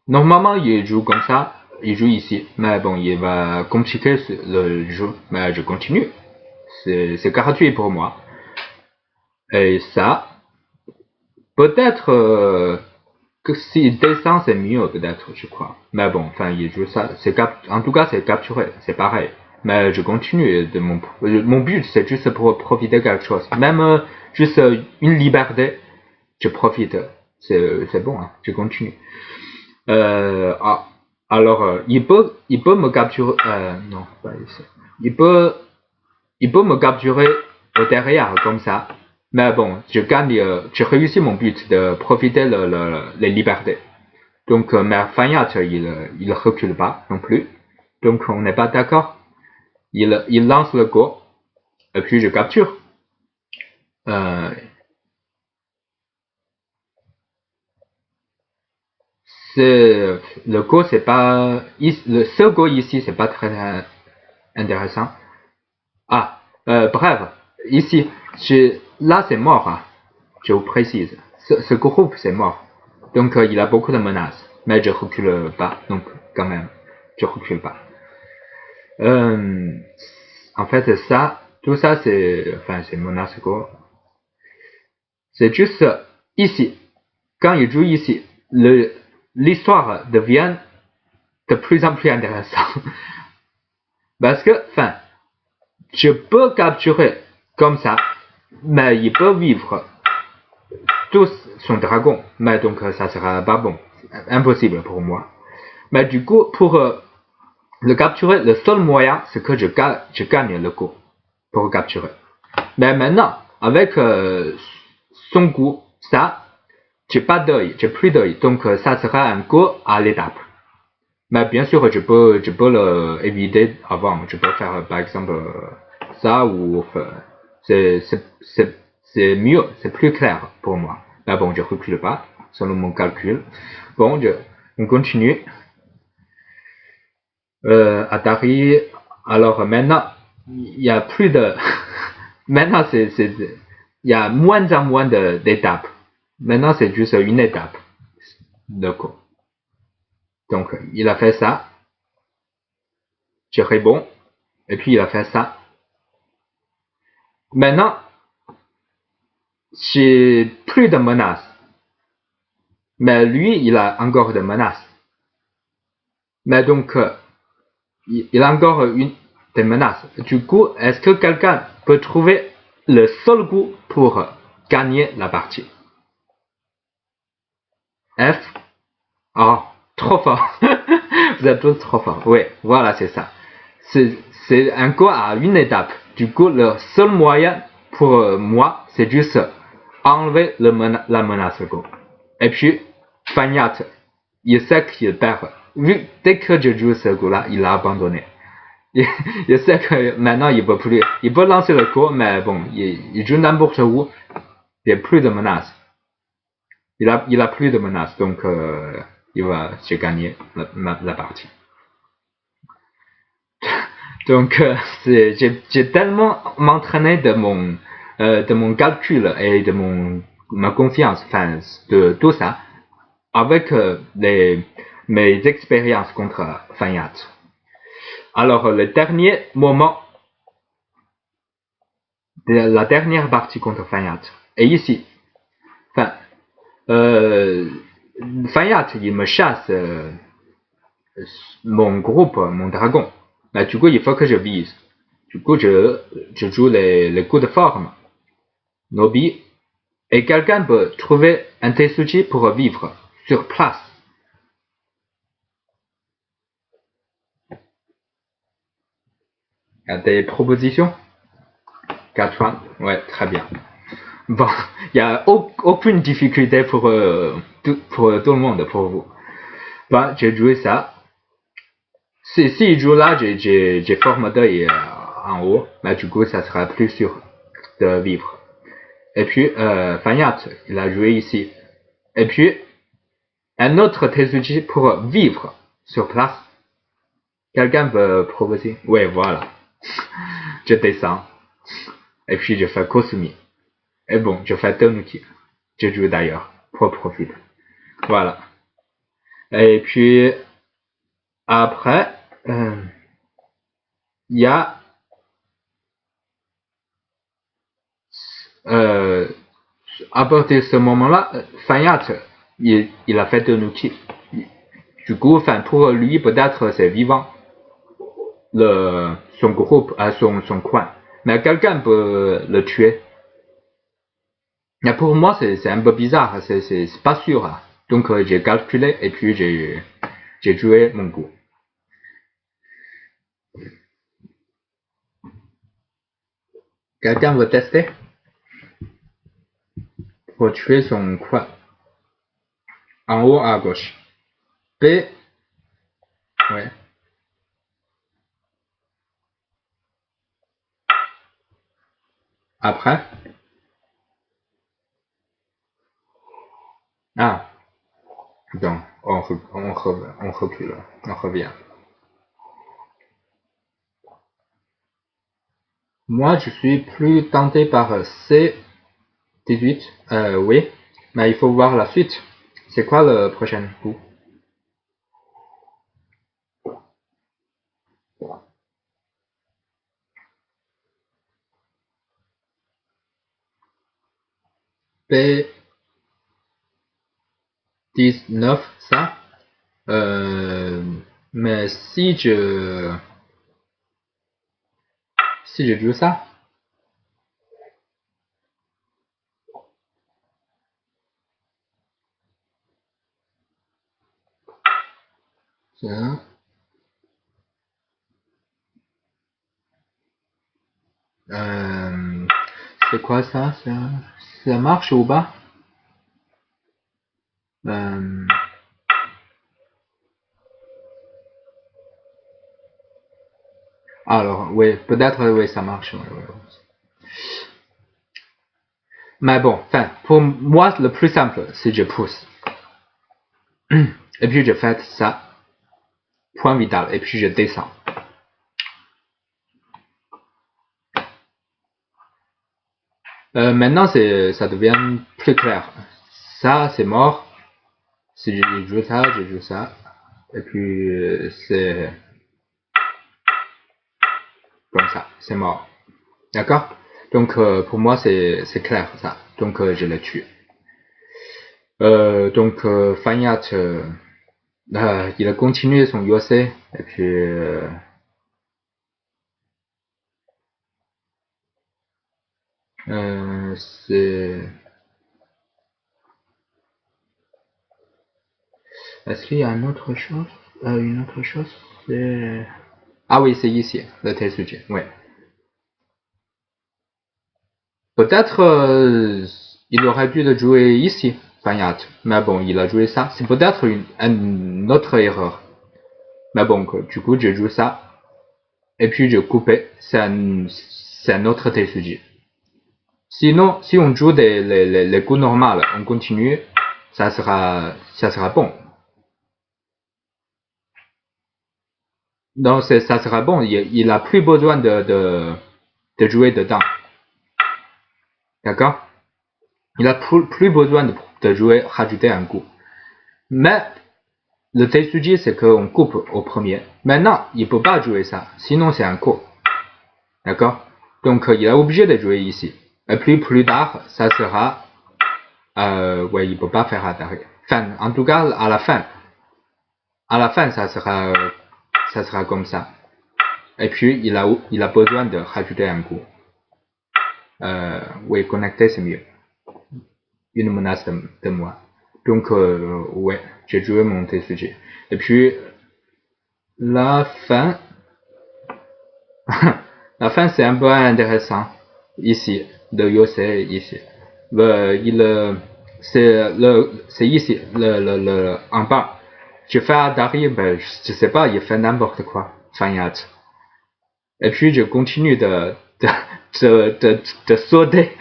Normalement il joue comme ça, il joue ici. Mais bon, il va compliquer le jeu. Mais je continue. C'est gratuit pour moi. Et ça, peut-être que s'il descend, c'est mieux, peut-être, je crois. Mais bon, enfin, il joue ça. En tout cas, c'est capturé. C'est pareil. Mais je continue mon but, c'est juste pour profiter de quelque chose. Même juste une liberté, je profite. C'est bon, hein, je continue. Alors, il peut me capturer, non, pas ici. Il peut me capturer au derrière, comme ça. Mais bon, je réussis mon but de profiter les libertés. Donc, mais Fanyat, il recule pas non plus. Donc, on n'est pas d'accord. Il lance le go, et puis je capture. Le go, c'est pas, ce go ici, c'est pas très intéressant. Bref, ici, là c'est mort, hein, je vous précise. Ce groupe c'est mort. Donc il a beaucoup de menaces. Mais je recule pas, donc quand même, je recule pas. En fait, tout ça c'est menace go. C'est juste ici. Quand il joue ici, l'histoire devient de plus en plus intéressante. Parce que, je peux capturer comme ça, mais il peut vivre tout son dragon, mais donc ça sera pas bon, impossible pour moi. Mais du coup, pour le capturer, le seul moyen, c'est que je gagne le coup pour capturer. Mais maintenant, avec son coup, ça, j'ai pas d'œil, j'ai plus d'œil, donc ça sera un coup à l'étape. Mais bien sûr, je peux le éviter avant. Je peux faire par exemple ça ou c'est mieux, c'est plus clair pour moi. Mais bon, je recule pas selon mon calcul. Bon, on continue. Atari. Alors maintenant, il y a plus de. Maintenant, il y a moins en moins d'étapes. Maintenant, c'est juste une étape. D'accord. Donc, il a fait ça. Je réponds. Et puis, il a fait ça. Maintenant, j'ai plus de menaces. Mais lui, il a encore des menaces. Mais donc, il a encore des menaces. Du coup, est-ce que quelqu'un peut trouver le seul coup pour gagner la partie? F. Oh, trop fort. Vous êtes tous trop forts. Oui, voilà, c'est ça. C'est un coup à une étape. Du coup, le seul moyen pour moi, c'est juste enlever la menace go. Et puis, Fanyat, il sait qu'il perd. Vu, dès que je joue ce coup-là, il a abandonné. Il sait que maintenant, il peut plus. Il peut lancer le coup, mais bon, il joue n'importe où. Il n'y a plus de menace. Il a plus de menace, donc il va se gagner la partie. Donc, j'ai tellement m'entraîné de mon calcul et de ma confiance, enfin, de tout ça, avec mes expériences contre Fanyat. Alors, le dernier moment de la dernière partie contre Fanyat est ici. Enfin, Fanyat, il me chasse mon groupe, mon dragon. Bah, du coup, il faut que je vise. Du coup, je joue les coups de forme. Nobi. Et quelqu'un peut trouver un Tetsuji pour vivre sur place. Il y a des propositions? 4 points. Ouais, très bien. Bon, il n'y a aucune difficulté pour tout le monde, pour vous. Bon, j'ai joué ça. Si il joue là, j'ai forme d'œil en haut, mais du coup, ça sera plus sûr de vivre. Et puis, Fanyat, il a joué ici. Et puis, un autre Tetsuji pour vivre sur place. Quelqu'un peut proposer? Ouais, voilà. Je descends. Et puis, je fais Kosumi. Et bon, je fais Tanuki. Je joue d'ailleurs, pour profiter. Voilà. Et puis, après, il y a à partir de ce moment-là, Fanyat, il a fait Tanuki. Du coup, enfin, pour lui, peut-être c'est vivant. Son groupe, son coin. Mais quelqu'un peut le tuer. Mais pour moi, c'est un peu bizarre, c'est pas sûr. Hein. Donc j'ai calculé et puis j'ai joué mon coup. Quelqu'un veut tester? Pour tuer son coin. En haut à gauche. B. Ouais. Après. Ah. Donc, on recule. On revient. Moi, je suis plus tenté par C18. Oui. Mais il faut voir la suite. C'est quoi le prochain coup? B19, ça. Mais si je joue ça, c'est quoi ça? Ça marche ou pas? Alors, oui, peut-être, oui, ça marche. Ouais. Mais bon, enfin, pour moi, le plus simple, c'est je pousse. Et puis je fais ça, point vital, et puis je descends. Maintenant, ça devient plus clair. Ça, c'est mort. Si je joue ça, je joue ça. Et puis c'est comme ça, c'est mort. D'accord? Donc pour moi c'est clair ça. Donc je l'ai tué. Donc Fayat, il a continué son USA et puis c'est... Est-ce qu'il y a une autre chose? C'est... Ah oui, c'est ici, le Tetsuji, ouais. Peut-être il aurait dû le jouer ici, Fayat. Mais bon, il a joué ça. C'est peut-être une autre erreur. Mais bon, du coup, je joue ça. Et puis je coupais. C'est un autre Tetsuji. Sinon, si on joue les coups normaux, on continue, ça sera bon. Donc ça sera bon. Il a plus besoin de jouer dedans. D'accord? Il a plus besoin de jouer, rajouter un coup. Mais le Tetsuji, c'est qu'on coupe au premier. Maintenant, il peut pas jouer ça. Sinon, c'est un coup. D'accord? Donc, il est obligé de jouer ici. Et puis, plus tard, ça sera... ouais, il peut pas faire attaquer. Enfin, en tout cas, à la fin. À la fin, ça sera comme ça. Et puis, il a besoin de rajouter un coup. Oui, connecter, c'est mieux. Une menace de moi. Donc, ouais, j'ai joué mon Tetsuji. Et puis, la fin... la fin, c'est un peu intéressant. Ici, de Yosei, ici. C'est ici, en bas. Je fais Adari, ben, je sais pas, il fait n'importe quoi. Fayat. Et puis, je continue de sauter,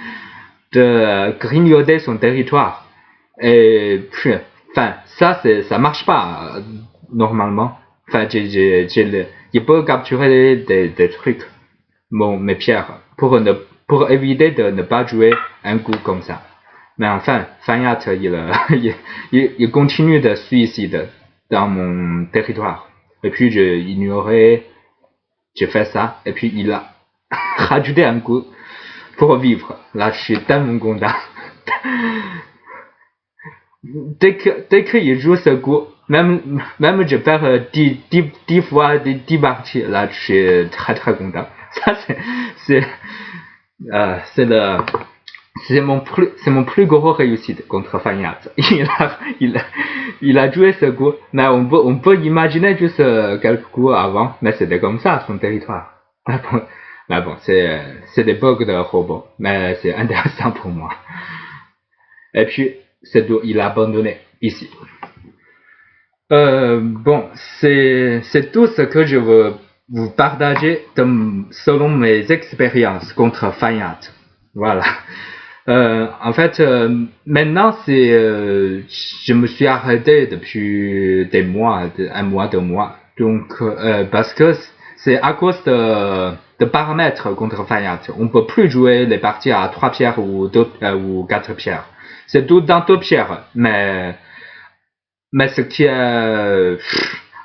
de grignoter son territoire. Et puis, enfin, ça marche pas, normalement. Enfin, il peut capturer des trucs, mes pierres, pour éviter de ne pas jouer un coup comme ça. Mais enfin, Fayat, il continue de suicider dans mon territoire. Et puis, j'ai fait ça, et puis il a rajouté un coup pour vivre. Là, je suis tellement content. Dès qu'il joue ce coup, même je perds 10 fois, 10 parties, là, je suis très très content. Ça, c'est mon plus gros réussite contre Fayat. Il a joué ce coup, mais on peut imaginer juste quelques coups avant, mais c'était comme ça, son territoire. Mais bon, c'est des bugs de robot, mais c'est intéressant pour moi. Et puis, c'est tout, il a abandonné ici. Bon, c'est tout ce que je veux vous partager selon mes expériences contre Fayat. Voilà. En fait, maintenant, je me suis arrêté depuis des mois, un mois, 2 mois. Donc, parce que c'est à cause de paramètres contre Fayat. On peut plus jouer les parties à 3 pierres ou 4 pierres. C'est tout dans 2 pierres, mais ce qui est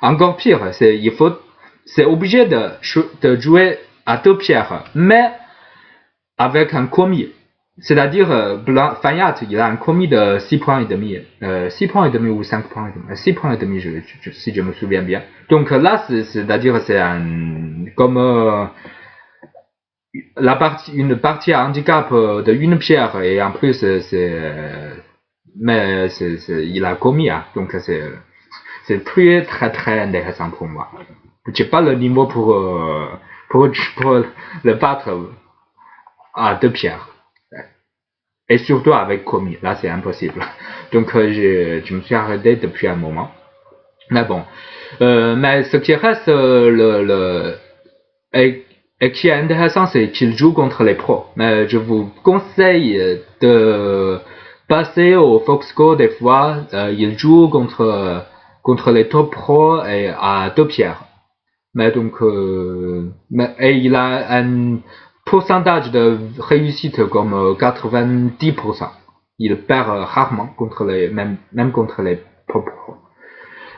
encore pire, c'est obligé de jouer à 2 pierres, mais avec un commis. C'est-à-dire, Fayat, il a un commis de 6 points et demi, 6 points et demi ou 5 points et demi, 6 points et demi, si je me souviens bien. Donc là, c'est-à-dire, c'est comme une partie à handicap de 1 pierre, et en plus, mais il a commis, hein, donc c'est plus très très intéressant pour moi. J'ai pas le niveau pour le battre à 2 pierres. Et surtout avec commis, là c'est impossible. Donc je me suis arrêté depuis un moment. Mais bon, mais ce qui reste et qui est intéressant, c'est qu'il joue contre les pros. Mais je vous conseille de passer au Foxco des fois. Il joue contre les top pros et à 2 pierres. Mais donc, et il a un pourcentage de réussite comme 90%. Il perd rarement contre même contre les top pros.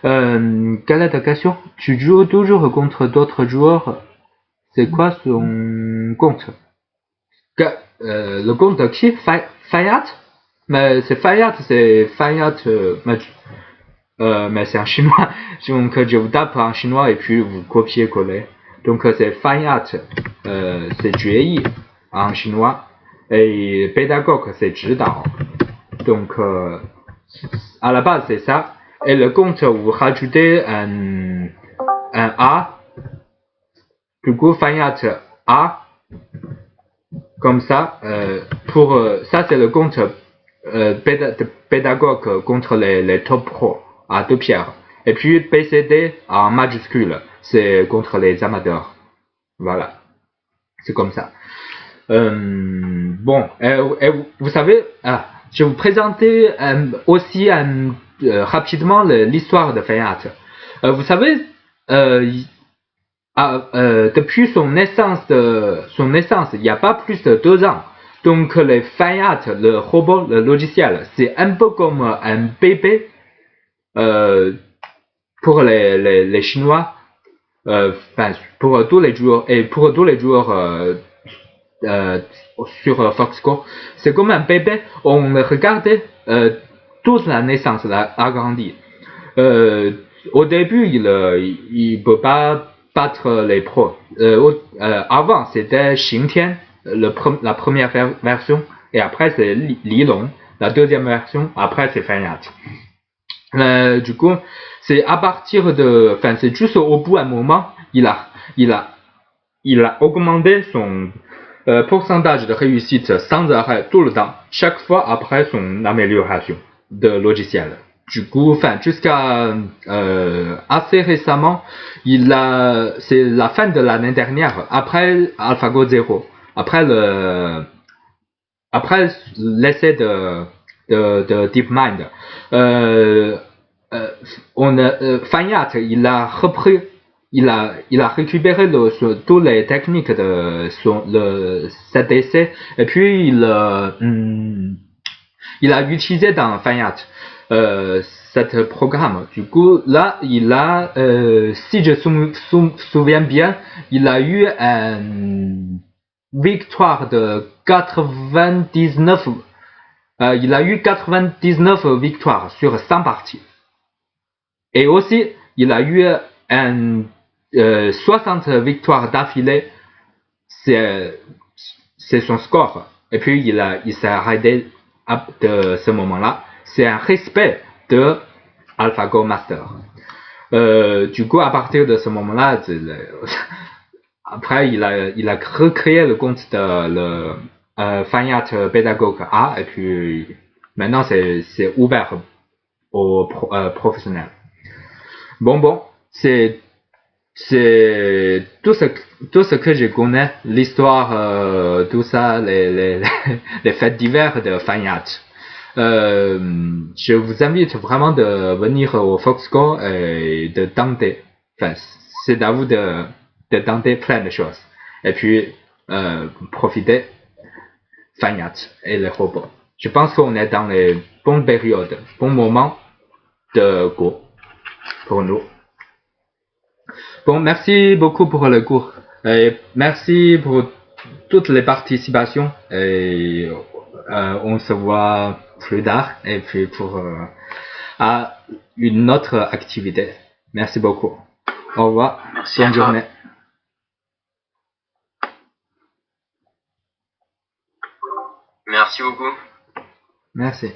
Quelle est ta question? Tu joues toujours contre d'autres joueurs? C'est quoi son compte? Le compte de qui? Fayat? Mais c'est Fayat, mais c'est en chinois. Donc je vous tape en chinois et puis vous copiez-coller. Donc c'est Fayat, c'est 决议 en chinois. Et pédagogue, c'est 指导. Donc à la base c'est ça. Et le compte, vous rajoutez un A. Du coup, Fayat A. Comme ça, ça c'est le compte pédagogue contre les top pros à 2 pierres. Et puis PCD en majuscule, c'est contre les amateurs. Voilà, c'est comme ça. Bon, vous savez, je vais vous présenter aussi rapidement l'histoire de Fayat. Vous savez, depuis son naissance, il n'y a pas plus de 2 ans. Donc le Fayat, le robot, le logiciel, c'est un peu comme un bébé pour les Chinois, pour tous les joueurs et pour tous les joueurs sur Foxcore. C'est comme un bébé, on le regardait toute la naissance, agrandi. Au début, il peut pas battre les pros. Avant, c'était Xingtian, la première version, et après c'est Li Long, la deuxième version, après c'est Fayat. Du coup, c'est à partir de, c'est juste au bout d'un moment, il a augmenté son pourcentage de réussite sans arrêt tout le temps, chaque fois après son amélioration de logiciel. Du coup, jusqu'à assez récemment, c'est la fin de l'année dernière, après AlphaGo 0, après l'essai de DeepMind, Fayat, il a repris, il a récupéré toutes les techniques de cet essai et puis il a utilisé dans Fayat cet programme. Du coup, là, si je me souviens bien, il a eu une victoire de 99. Il a eu 99 victoires sur 100 parties. Et aussi, il a eu 60 victoires d'affilée. C'est son score. Et puis, il s'est arrêté de ce moment-là. C'est un respect de AlphaGo Master. Du coup, à partir de ce moment-là, après, il a recréé le compte de Fayat Pédagogue A. Et puis, maintenant, c'est ouvert aux professionnels. Bon, c'est tout ce que je connais, l'histoire, tout ça, les fêtes d'hiver de Fayat. Je vous invite vraiment de venir au Foxcore et de tenter. C'est à vous de tenter plein de choses. Et puis, profiter Fayat et les robots. Je pense qu'on est dans les bonnes périodes, bons moments de cours pour nous. Bon, merci beaucoup pour le cours. Et merci pour toutes les participations. Et on se voit plus tard. Et puis pour à une autre activité. Merci beaucoup. Au revoir. Merci Bonne journée. Merci beaucoup. Merci.